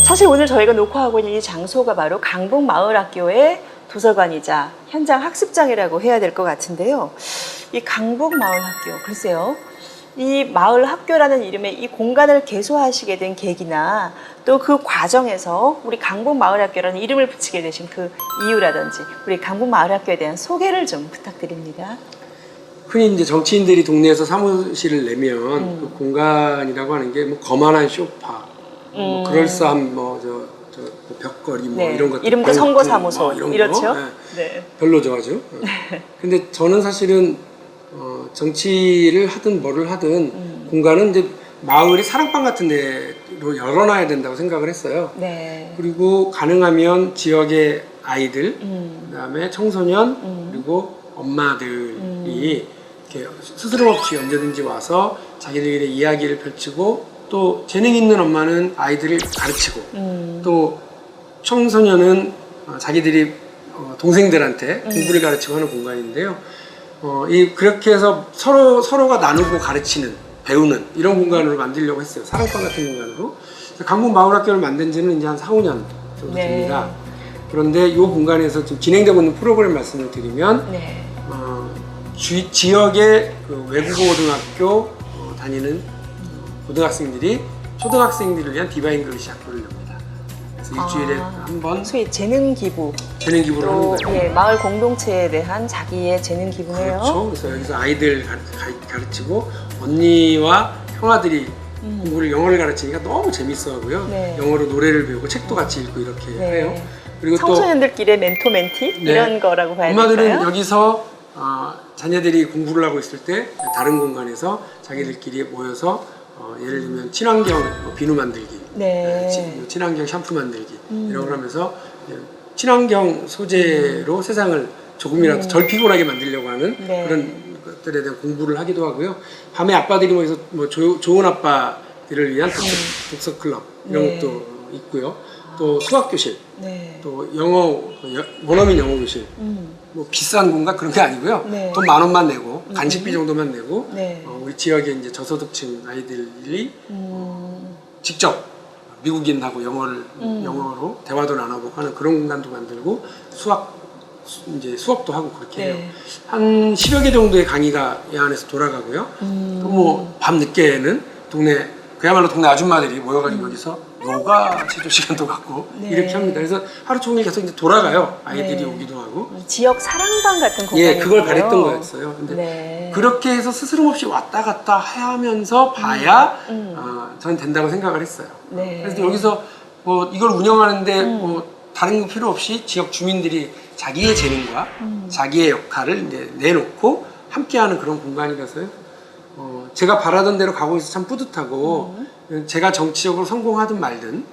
사실 오늘 저희가 녹화하고 있는 이 장소가 바로 강북마을학교의 도서관이자 현장 학습장이라고 해야 될 것 같은데요. 이 강북마을학교, 글쎄요. 이 마을학교라는 이름의 이 공간을 개소하시게 된 계기나 또 그 과정에서 우리 강북마을학교라는 이름을 붙이게 되신 그 이유라든지 우리 강북마을학교에 대한 소개를 좀 부탁드립니다. 흔히 이제 정치인들이 동네에서 사무실을 내면 그 공간이라고 하는 게 뭐 거만한 소파, 뭐 그럴싸한 뭐 벽걸이 뭐 네. 이런 것들, 이름도 방, 선거사무소 뭐 이런 이렇죠? 거. 네. 네. 별로 좋아하죠. 근데 저는 사실은 정치를 하든 뭐를 하든 공간은 이제 마을의 사랑방 같은 데로 열어놔야 된다고 생각을 했어요. 네. 그리고 가능하면 지역의 아이들, 그다음에 청소년, 그리고 엄마들이 이렇게 스스럼 없이 언제든지 와서 자기들의 이야기를 펼치고 또 재능 있는 엄마는 아이들을 가르치고 또 청소년은 자기들이 동생들한테 공부를 가르치고 하는 공간인데요. 그렇게 해서 서로가 나누고 가르치는, 배우는 이런 공간으로 만들려고 했어요. 사랑방 같은 공간으로. 강북마을학교를 만든 지는 이제 한 4, 5년 정도 네. 됩니다. 그런데 이 공간에서 지금 진행되고 있는 프로그램 말씀을 드리면 네. 지역의 그 외국어고등학교 다니는 고등학생들이 초등학생들을 위한 디바인 글리시 학교를 엽니다. 그래서 일주일에 한 번 소위 재능 기부 재능 기부를 하는 또 거예요. 예, 마을 공동체에 대한 자기의 재능 기부예요. 그렇죠. 그래서 여기서 아이들 가르치고 언니와 형아들이 공부를 영어를 가르치니까 너무 재밌어하고요. 네. 영어로 노래를 배우고 책도 같이 읽고 이렇게 네. 해요. 그리고 또 청소년들끼리의 멘토 멘티 네. 이런 거라고 봐야 엄마들은 될까요? 여기서 자녀들이 공부를 하고 있을 때 다른 공간에서 자기들끼리 모여서 예를 들면 친환경 비누 만들기, 네. 친환경 샴푸 만들기 이런 걸 하면서 친환경 소재로 세상을 조금이라도 덜 피곤하게 만들려고 하는 네. 그런 것들에 대한 공부를 하기도 하고요. 밤에 아빠들이 모여서 뭐 좋은 아빠들을 위한 독서 클럽 이런 네. 것도 있고요. 또 수학 교실, 네. 또 영어 원어민 영어 교실. 뭐 비싼 공간 그런 게 아니고요. 네. 돈 10,000원 내고 간식비 정도만 내고 네. 우리 지역의 이제 저소득층 아이들이 직접 미국인하고 영어로 대화도 나눠보고 하는 그런 공간도 만들고 수업도 하고 그렇게 해요. 네. 한 10여 개 정도의 강의가 이 안에서 돌아가고요. 또 뭐 밤 늦게는 그야말로 동네 아줌마들이 모여가지고 여기서 요가 체조 시간도 갖고 네. 이렇게 합니다. 그래서 하루 종일 계속 이제 돌아가요. 아이들이 네. 오기도 하고. 지역 사랑방 같은 공간이에요. 예, 그걸 바랬던 거였어요. 근데 네. 그렇게 해서 스스럼 없이 왔다 갔다 하면서 봐야 저는 된다고 생각을 했어요. 네. 그래서 여기서 뭐 이걸 운영하는데 뭐 다른 거 필요 없이 지역 주민들이 자기의 재능과 자기의 역할을 이제 내놓고 함께하는 그런 공간이라서요. 제가 바라던 대로 가고 있어서 참 뿌듯하고 제가 정치적으로 성공하든 말든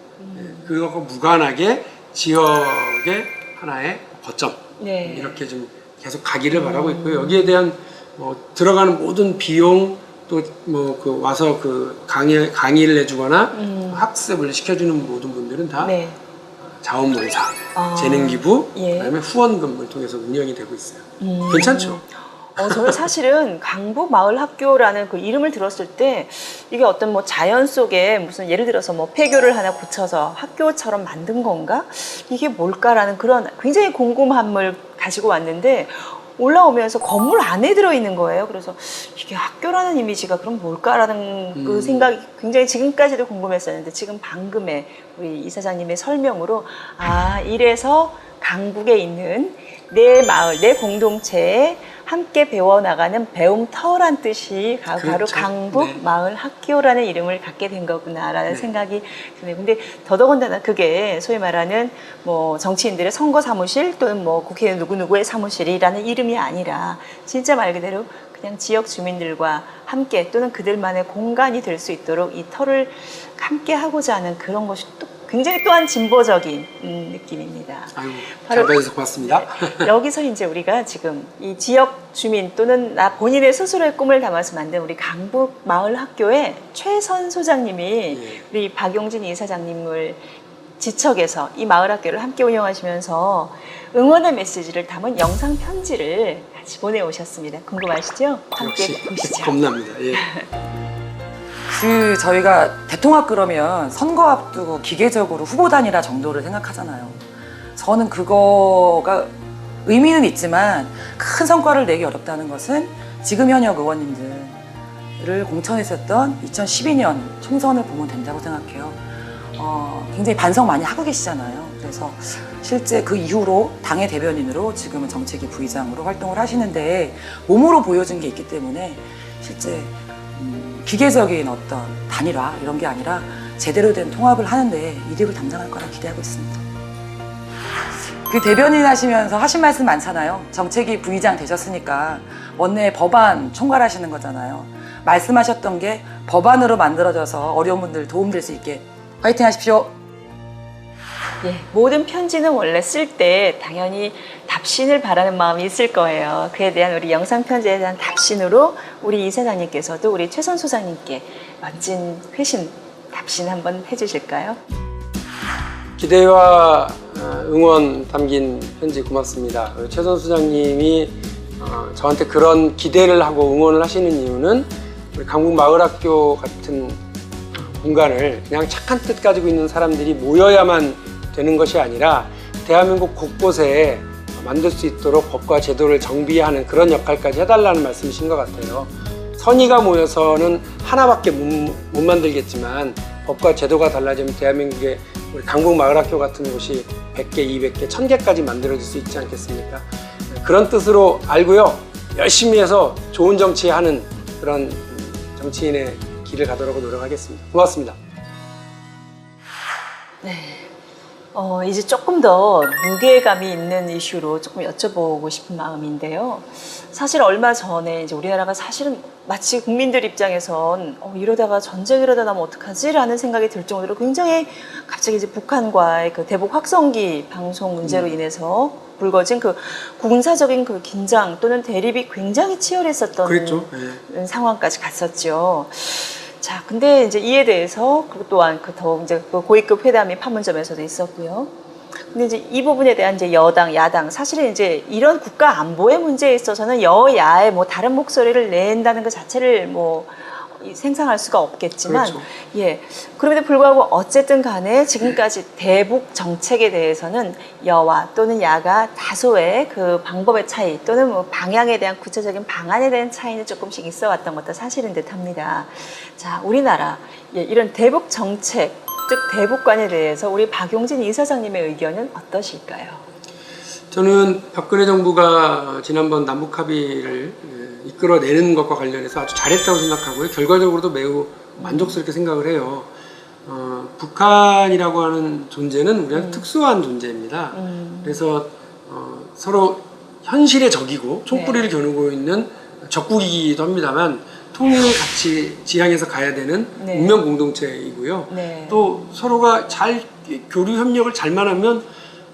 그거하고 무관하게 지역의 하나의 거점 네. 이렇게 좀 계속 가기를 바라고 있고요. 여기에 대한 들어가는 모든 비용 또 뭐 그 와서 그 강의를 해주거나 학습을 시켜주는 모든 분들은 다 네. 자원봉사, 재능기부, 예. 그다음에 후원금을 통해서 운영이 되고 있어요. 괜찮죠? 저는 사실은 강북마을학교라는 그 이름을 들었을 때 이게 어떤 뭐 자연 속에 무슨 예를 들어서 뭐 폐교를 하나 고쳐서 학교처럼 만든 건가? 이게 뭘까라는 그런 굉장히 궁금함을 가지고 왔는데 올라오면서 건물 안에 들어있는 거예요. 그래서 이게 학교라는 이미지가 그럼 뭘까라는 그 생각이 굉장히 지금까지도 궁금했었는데 지금 방금의 우리 이사장님의 설명으로 아, 이래서 강북에 있는 내 마을, 내 공동체에 함께 배워나가는 배움터란 뜻이 바로 그렇죠. 강북 네. 마을 학교라는 이름을 갖게 된 거구나라는 네. 생각이 드네요. 근데 더더군다나 그게 소위 말하는 뭐 정치인들의 선거 사무실 또는 뭐 국회 누구누구의 사무실이라는 이름이 아니라 진짜 말 그대로 그냥 지역 주민들과 함께 또는 그들만의 공간이 될 수 있도록 이 터를 함께 하고자 하는 그런 것이 또 굉장히 또한 진보적인 느낌입니다. 아유, 바로- 잘 봐주셔서 고맙습니다. 네, 여기서 이제 우리가 지금 이 지역 주민 또는 나 본인의 스스로의 꿈을 담아서 만든 우리 강북 마을 학교의 최선 소장님이 예. 우리 박용진 이사장님을 지척에서 이 마을 학교를 함께 운영하시면서 응원의 메시지를 담은 영상 편지를 같이 보내오셨습니다. 궁금하시죠? 함께 역시 보시죠. 겁납니다. 예. 그 저희가 대통합 그러면 선거 앞두고 기계적으로 후보단이라 정도를 생각하잖아요. 저는 그거가 의미는 있지만 큰 성과를 내기 어렵다는 것은 지금 현역 의원님들을 공천했었던 2012년 총선을 보면 된다고 생각해요. 굉장히 반성 많이 하고 계시잖아요. 그래서 실제 그 이후로 당의 대변인으로 지금은 정책위 부의장으로 활동을 하시는데 몸으로 보여준 게 있기 때문에 실제 기계적인 어떤 단일화 이런 게 아니라 제대로 된 통합을 하는데 이득을 담당할 거라 기대하고 있습니다. 그 대변인 하시면서 하신 말씀 많잖아요. 정책위 부의장 되셨으니까 원내 법안 총괄하시는 거잖아요. 말씀하셨던 게 법안으로 만들어져서 어려운 분들 도움될 수 있게 화이팅 하십시오. 예, 모든 편지는 원래 쓸 때 당연히 답신을 바라는 마음이 있을 거예요. 그에 대한 우리 영상 편지에 대한 답신으로 우리 이사장님께서도 우리 최선 소장님께 멋진 회신 답신 한번 해주실까요? 기대와 응원 담긴 편지 고맙습니다. 최선 수장님이 저한테 그런 기대를 하고 응원을 하시는 이유는 우리 강북 마을학교 같은 공간을 그냥 착한 뜻 가지고 있는 사람들이 모여야만 되는 것이 아니라 대한민국 곳곳에 만들 수 있도록 법과 제도를 정비하는 그런 역할까지 해달라는 말씀이신 것 같아요. 선의가 모여서는 하나밖에 못 만들겠지만 법과 제도가 달라지면 대한민국의 우리 강북 마을학교 같은 곳이 100개, 200개, 1000개까지 만들어질 수 있지 않겠습니까? 그런 뜻으로 알고요. 열심히 해서 좋은 정치하는 그런 정치인의 길을 가도록 노력하겠습니다. 고맙습니다. 네. 이제 조금 더 무게감이 있는 이슈로 조금 여쭤보고 싶은 마음인데요. 사실 얼마 전에 이제 우리나라가 사실은 마치 국민들 입장에선 이러다가 전쟁 이러다 나면 어떡하지? 라는 생각이 들 정도로 굉장히 갑자기 이제 북한과의 그 대북 확성기 방송 문제로 인해서 불거진 그 군사적인 그 긴장 또는 대립이 굉장히 치열했었던 그랬죠. 상황까지 갔었죠. 자, 근데 이제 이에 대해서 그리고 또한 그 더 이제 그 고위급 회담이 판문점에서도 있었고요. 근데 이제 이 부분에 대한 이제 여당, 야당 사실은 이제 이런 국가 안보의 문제에 있어서는 여야의 뭐 다른 목소리를 낸다는 것 자체를 뭐 생상할 수가 없겠지만, 그렇죠. 예. 그럼에도 불구하고 어쨌든 간에 지금까지 대북 정책에 대해서는 여와 또는 야가 다소의 그 방법의 차이 또는 뭐 방향에 대한 구체적인 방안에 대한 차이는 조금씩 있어 왔던 것도 사실인 듯 합니다. 자, 우리나라, 예, 이런 대북 정책, 즉 대북관에 대해서 우리 박용진 이사장님의 의견은 어떠실까요? 저는 박근혜 정부가 지난번 남북 합의를 이끌어내는 것과 관련해서 아주 잘했다고 생각하고요. 결과적으로도 매우 만족스럽게 생각을 해요. 북한이라고 하는 존재는 우리한테 특수한 존재입니다. 그래서 서로 현실의 적이고 총뿌리를 겨누고 있는 적국이기도 합니다만 통일을 같이 지향해서 가야 되는 네. 운명 공동체이고요. 네. 또 서로가 잘 교류 협력을 잘만 하면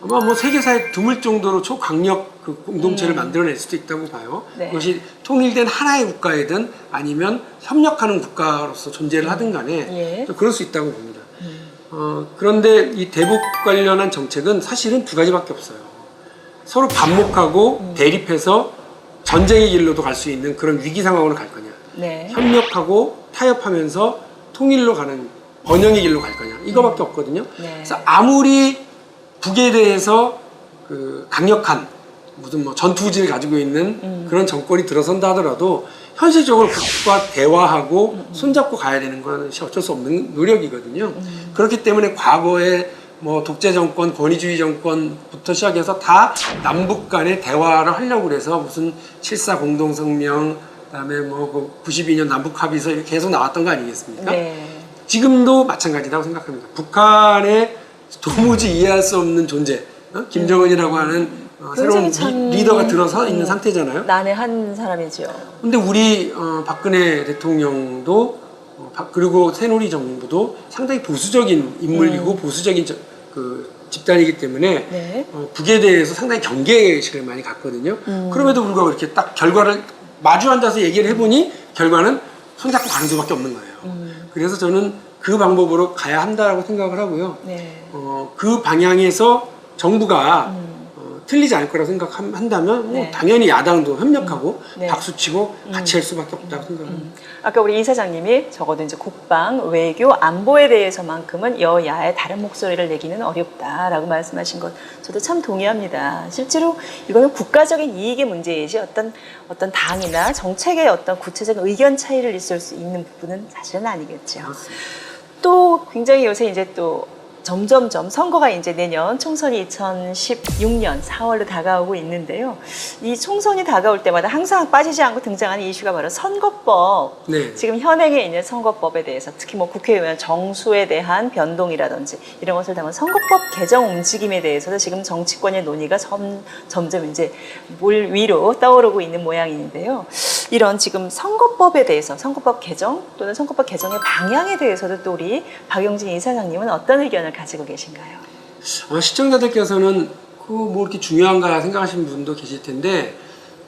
아마 뭐 세계사에 드물 정도로 초강력 그 공동체를 만들어낼 수도 있다고 봐요. 네. 그것이 통일된 하나의 국가이든 아니면 협력하는 국가로서 존재를 하든 간에 예. 좀 그럴 수 있다고 봅니다. 그런데 이 대북 관련한 정책은 사실은 두 가지밖에 없어요. 서로 반목하고 대립해서 전쟁의 길로도 갈 수 있는 그런 위기 상황으로 갈 거냐, 네. 협력하고 타협하면서 통일로 가는 번영의 길로 갈 거냐, 이거밖에 없거든요. 네. 그래서 아무리 북에 대해서 그 강력한 무슨 뭐 전투의지를 가지고 있는 그런 정권이 들어선다 하더라도 현실적으로 북과 대화하고 손잡고 가야 되는 것이 어쩔 수 없는 노력이거든요. 그렇기 때문에 과거에 뭐 독재 정권, 권위주의 정권부터 시작해서 다 남북 간의 대화를 하려고 그래서 무슨 7.4 공동성명, 그다음에 뭐 92년 남북 합의서 이렇게 계속 나왔던 거 아니겠습니까? 네. 지금도 마찬가지라고 생각합니다. 북한의 도무지 이해할 수 없는 존재, 김정은이라고 하는 새로운 굉장히 참 리더가 들어서 있는 상태잖아요. 난해한 사람이죠. 근데 우리 박근혜 대통령도 그리고 새누리 정부도 상당히 보수적인 인물이고 보수적인 그 집단이기 때문에 네. 북에 대해서 상당히 경계의식을 많이 갖거든요. 그럼에도 불구하고 이렇게 딱 결과를 마주 앉아서 얘기를 해보니 결과는 손잡고 가는 수밖에 없는 거예요. 그래서 저는 그 방법으로 가야 한다고 생각을 하고요. 네. 그 방향에서 정부가 틀리지 않을 거라고 생각한다면 뭐 네. 당연히 야당도 협력하고 네. 박수치고 같이 할 수밖에 없다고 생각합니다. 아까 우리 이사장님이 적어도 이제 국방, 외교, 안보에 대해서만큼은 여야의 다른 목소리를 내기는 어렵다라고 말씀하신 것 저도 참 동의합니다. 실제로 이거는 국가적인 이익의 문제이지 어떤 당이나 정책의 어떤 구체적인 의견 차이를 있을 수 있는 부분은 사실은 아니겠죠. 그렇습니다. 또 굉장히 요새 이제 또 점점점 선거가 이제 내년 총선이 2016년 4월로 다가오고 있는데요. 이 총선이 다가올 때마다 항상 빠지지 않고 등장하는 이슈가 바로 선거법. 네. 지금 현행에 있는 선거법에 대해서 특히 뭐 국회의원 정수에 대한 변동이라든지 이런 것을 담은 선거법 개정 움직임에 대해서도 지금 정치권의 논의가 점점 이제 물 위로 떠오르고 있는 모양인데요. 이런 지금 선거법에 대해서 선거법 개정 또는 선거법 개정의 방향에 대해서도 또 우리 박용진 이사장님은 어떤 의견을 가지고 계신가요? 시청자들께서는 그 뭐 이렇게 중요한가 생각하시는 분도 계실 텐데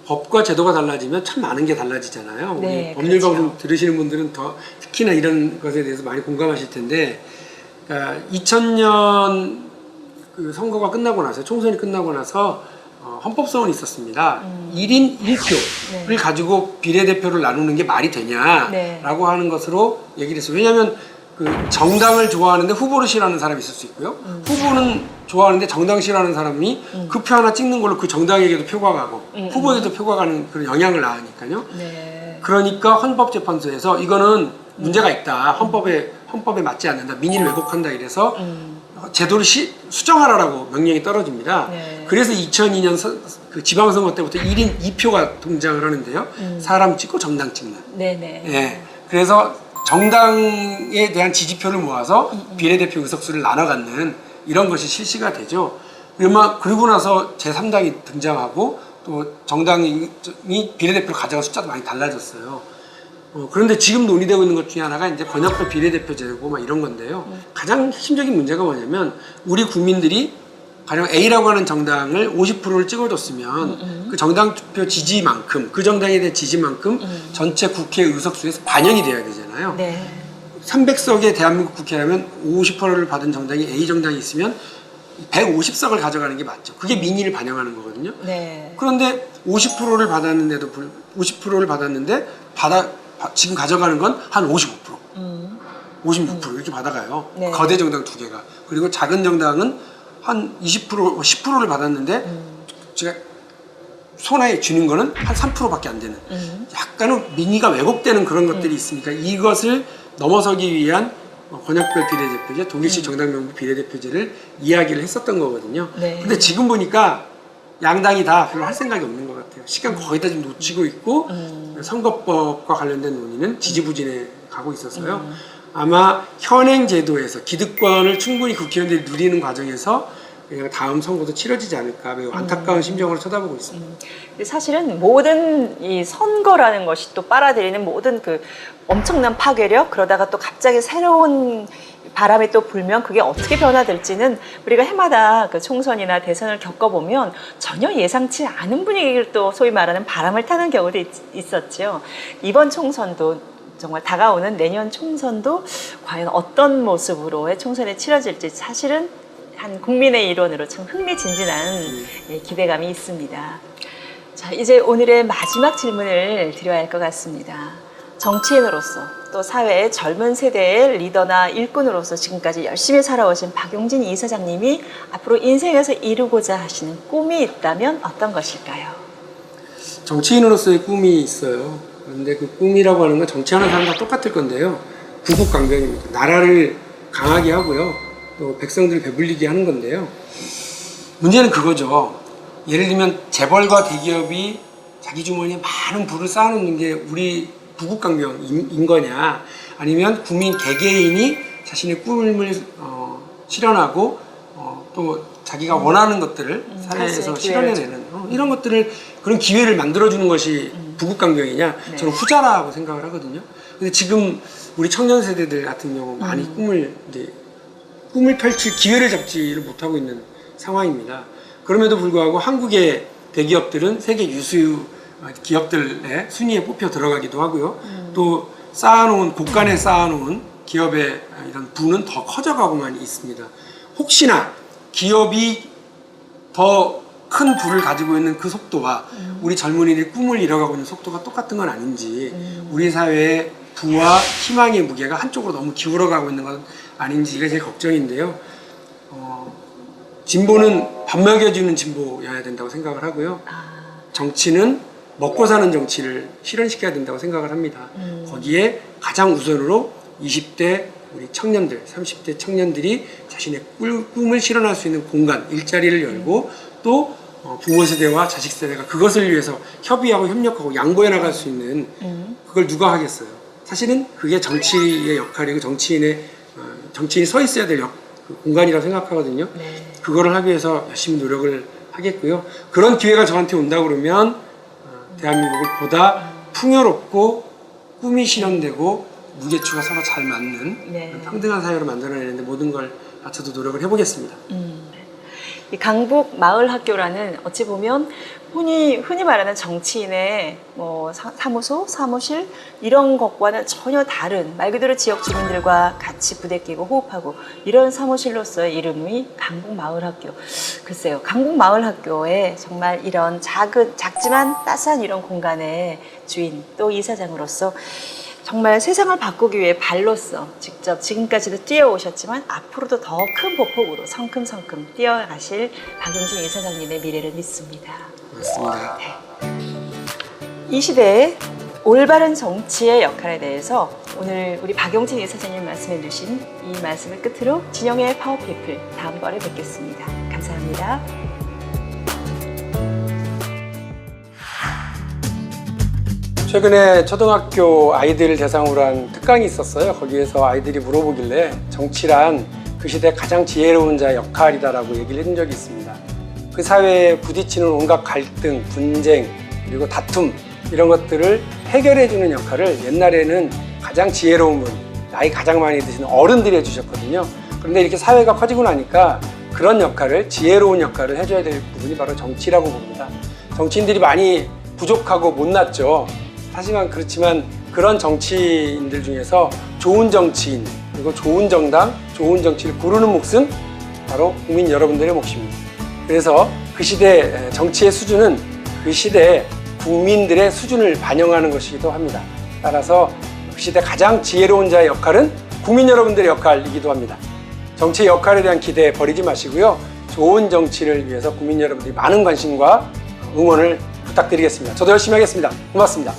법과 제도가 달라지면 참 많은 게 달라지잖아요. 네, 우리 법률 방송 그렇죠. 들으시는 분들은 더 특히나 이런 것에 대해서 많이 공감하실 텐데, 그러니까 2000년 그 선거가 끝나고 나서 총선이 끝나고 나서 헌법소원이 있었습니다. 1인 1표를 네. 가지고 비례대표를 나누는 게 말이 되냐라고 네. 하는 것으로 얘기를 했어요. 왜냐하면 그 정당을 좋아하는데 후보를 싫어하는 사람이 있을 수 있고요. 후보는 좋아하는데 정당 싫어하는 사람이 그 표 하나 찍는 걸로 그 정당에게도 표가 가고 후보에게도 표가 가는 그런 영향을 낳으니까요. 네. 그러니까 헌법재판소에서 이거는 문제가 있다. 헌법에 맞지 않는다. 민의를 왜곡한다. 이래서 제도를 수정하라라고 명령이 떨어집니다. 네. 그래서 2002년 그 지방선거 때부터 1인 2표가 등장을 하는데요. 사람 찍고 정당 찍는. 네네. 예. 그래서 정당에 대한 지지표를 모아서 비례대표 의석수를 나눠 갖는 이런 것이 실시가 되죠. 그리고 나서 제3당이 등장하고 또 정당이 비례대표를 가져간 숫자도 많이 달라졌어요. 그런데 지금 논의되고 있는 것 중에 하나가 이제 번역별 비례대표제고 막 이런 건데요. 가장 핵심적인 문제가 뭐냐면 우리 국민들이 가령 A라고 하는 정당을 50%를 찍어줬으면 그 정당 투표 지지만큼 그 정당에 대한 지지만큼 전체 국회 의석수에서 반영이 돼야 되잖아요. 네. 300석의 대한민국 국회라면 50%를 받은 정당이 A 정당이 있으면 150석을 가져가는 게 맞죠. 그게 민의를 반영하는 거거든요. 네. 그런데 50%를 받았는데도 50%를 받았는데 지금 가져가는 건 한 55%, 56% 이렇게 받아가요. 네. 거대 정당 두 개가. 그리고 작은 정당은 한 20%, 10%를 받았는데 제가 손에 쥐는 거는 한 3%밖에 안 되는 약간은 민의가 왜곡되는 그런 것들이 있으니까 이것을 넘어서기 위한 권역별 비례대표제, 독일식 정당명부 비례대표제를 이야기를 했었던 거거든요. 네. 근데 지금 보니까 양당이 다 별로 할 생각이 없는 것 같아요. 시간 거의 다 지금 놓치고 있고 선거법과 관련된 논의는 지지부진해 가고 있어서요. 아마 현행 제도에서 기득권을 충분히 국회의원들이 누리는 과정에서 그냥 다음 선거도 치러지지 않을까 매우 안타까운 심정으로 쳐다보고 있습니다. 근데 사실은 모든 이 선거라는 것이 또 빨아들이는 모든 그 엄청난 파괴력 그러다가 또 갑자기 새로운 바람이 또 불면 그게 어떻게 변화될지는 우리가 해마다 그 총선이나 대선을 겪어보면 전혀 예상치 않은 분위기를 또 소위 말하는 바람을 타는 경우도 있었죠. 이번 총선도 정말 다가오는 내년 총선도 과연 어떤 모습으로의 총선이 치러질지 사실은 한 국민의 일원으로 참 흥미진진한 기대감이 있습니다. 자, 이제 오늘의 마지막 질문을 드려야 할 것 같습니다. 정치인으로서 또 사회의 젊은 세대의 리더나 일꾼으로서 지금까지 열심히 살아오신 박용진 이사장님이 앞으로 인생에서 이루고자 하시는 꿈이 있다면 어떤 것일까요? 정치인으로서의 꿈이 있어요. 그런데 그 꿈이라고 하는 건 정치하는 사람과 똑같을 건데요. 구국강병입니다. 나라를 강하게 하고요. 또 백성들을 배불리게 하는 건데요. 문제는 그거죠. 예를 들면 재벌과 대기업이 자기 주머니에 많은 부를 쌓아놓는 게 우리 구국강병인 거냐, 아니면 국민 개개인이 자신의 꿈을 실현하고 또 자기가 원하는 것들을 사회에서 실현해내는 이런 것들을, 그런 기회를 만들어주는 것이 부국강병이냐, 네. 저는 후자라고 생각을 하거든요. 근데 지금 우리 청년 세대들 같은 경우 많이 꿈을 펼칠 기회를 잡지를 못하고 있는 상황입니다. 그럼에도 불구하고 한국의 대기업들은 세계 유수 기업들의 순위에 뽑혀 들어가기도 하고요. 또 고간에 쌓아놓은 기업의 이런 부는 더 커져가고만 있습니다. 혹시나 기업이 더 큰 부를 가지고 있는 그 속도와 우리 젊은이들이 꿈을 이뤄가고 있는 속도가 똑같은 건 아닌지, 우리 사회의 부와 희망의 무게가 한쪽으로 너무 기울어가고 있는 건 아닌지, 이게 제 걱정인데요. 진보는 밥 먹여주는 진보여야 된다고 생각을 하고요. 정치는 먹고 사는 정치를 실현시켜야 된다고 생각을 합니다. 거기에 가장 우선으로 20대 우리 청년들, 30대 청년들이 자신의 꿈을 실현할 수 있는 공간, 일자리를 열고, 또 부모 세대와 자식 세대가 그것을 위해서 협의하고 협력하고 양보해 나갈 수 있는, 그걸 누가 하겠어요? 사실은 그게 정치의 역할이고 정치인이 서 있어야 될 공간이라고 생각하거든요. 네. 그거를 하기 위해서 열심히 노력을 하겠고요. 그런 기회가 저한테 온다 그러면 대한민국을 보다 풍요롭고 꿈이 실현되고 무게추가 서로 잘 맞는 네. 평등한 사회로 만들어내는데 모든 걸 바쳐도 노력을 해보겠습니다. 이 강북 마을학교라는, 어찌 보면 흔히 말하는 정치인의 사무소, 사무실 이런 것과는 전혀 다른, 말 그대로 지역 주민들과 같이 부대끼고 호흡하고 이런 사무실로서의 이름이 강북 마을학교. 글쎄요, 강북 마을학교에 정말 이런 작지만 따스한 이런 공간의 주인, 또 이사장으로서 정말 세상을 바꾸기 위해 발로써 직접 지금까지도 뛰어오셨지만 앞으로도 더 큰 보폭으로 성큼성큼 뛰어가실 박용진 이사장님의 미래를 믿습니다. 고맙습니다. 이 시대의 올바른 정치의 역할에 대해서 오늘 우리 박용진 이사장님 말씀해 주신 이 말씀을 끝으로 진영의 파워피플 다음번에 뵙겠습니다. 감사합니다. 최근에 초등학교 아이들 대상으로 한 특강이 있었어요. 거기에서 아이들이 물어보길래 정치란 그 시대 가장 지혜로운 자의 역할이다라고 얘기를 해준 적이 있습니다. 그 사회에 부딪히는 온갖 갈등, 분쟁, 그리고 다툼 이런 것들을 해결해주는 역할을 옛날에는 가장 지혜로운 분, 나이 가장 많이 드시는 어른들이 해주셨거든요. 그런데 이렇게 사회가 커지고 나니까 그런 역할을, 지혜로운 역할을 해줘야 될 부분이 바로 정치라고 봅니다. 정치인들이 많이 부족하고 못났죠. 하지만 그렇지만 그런 정치인들 중에서 좋은 정치인, 그리고 좋은 정당, 좋은 정치를 구르는 몫은 바로 국민 여러분들의 몫입니다. 그래서 그 시대 정치의 수준은 그 시대의 국민들의 수준을 반영하는 것이기도 합니다. 따라서 그 시대 가장 지혜로운 자의 역할은 국민 여러분들의 역할이기도 합니다. 정치의 역할에 대한 기대 버리지 마시고요. 좋은 정치를 위해서 국민 여러분들이 많은 관심과 응원을 부탁드리겠습니다. 저도 열심히 하겠습니다. 고맙습니다.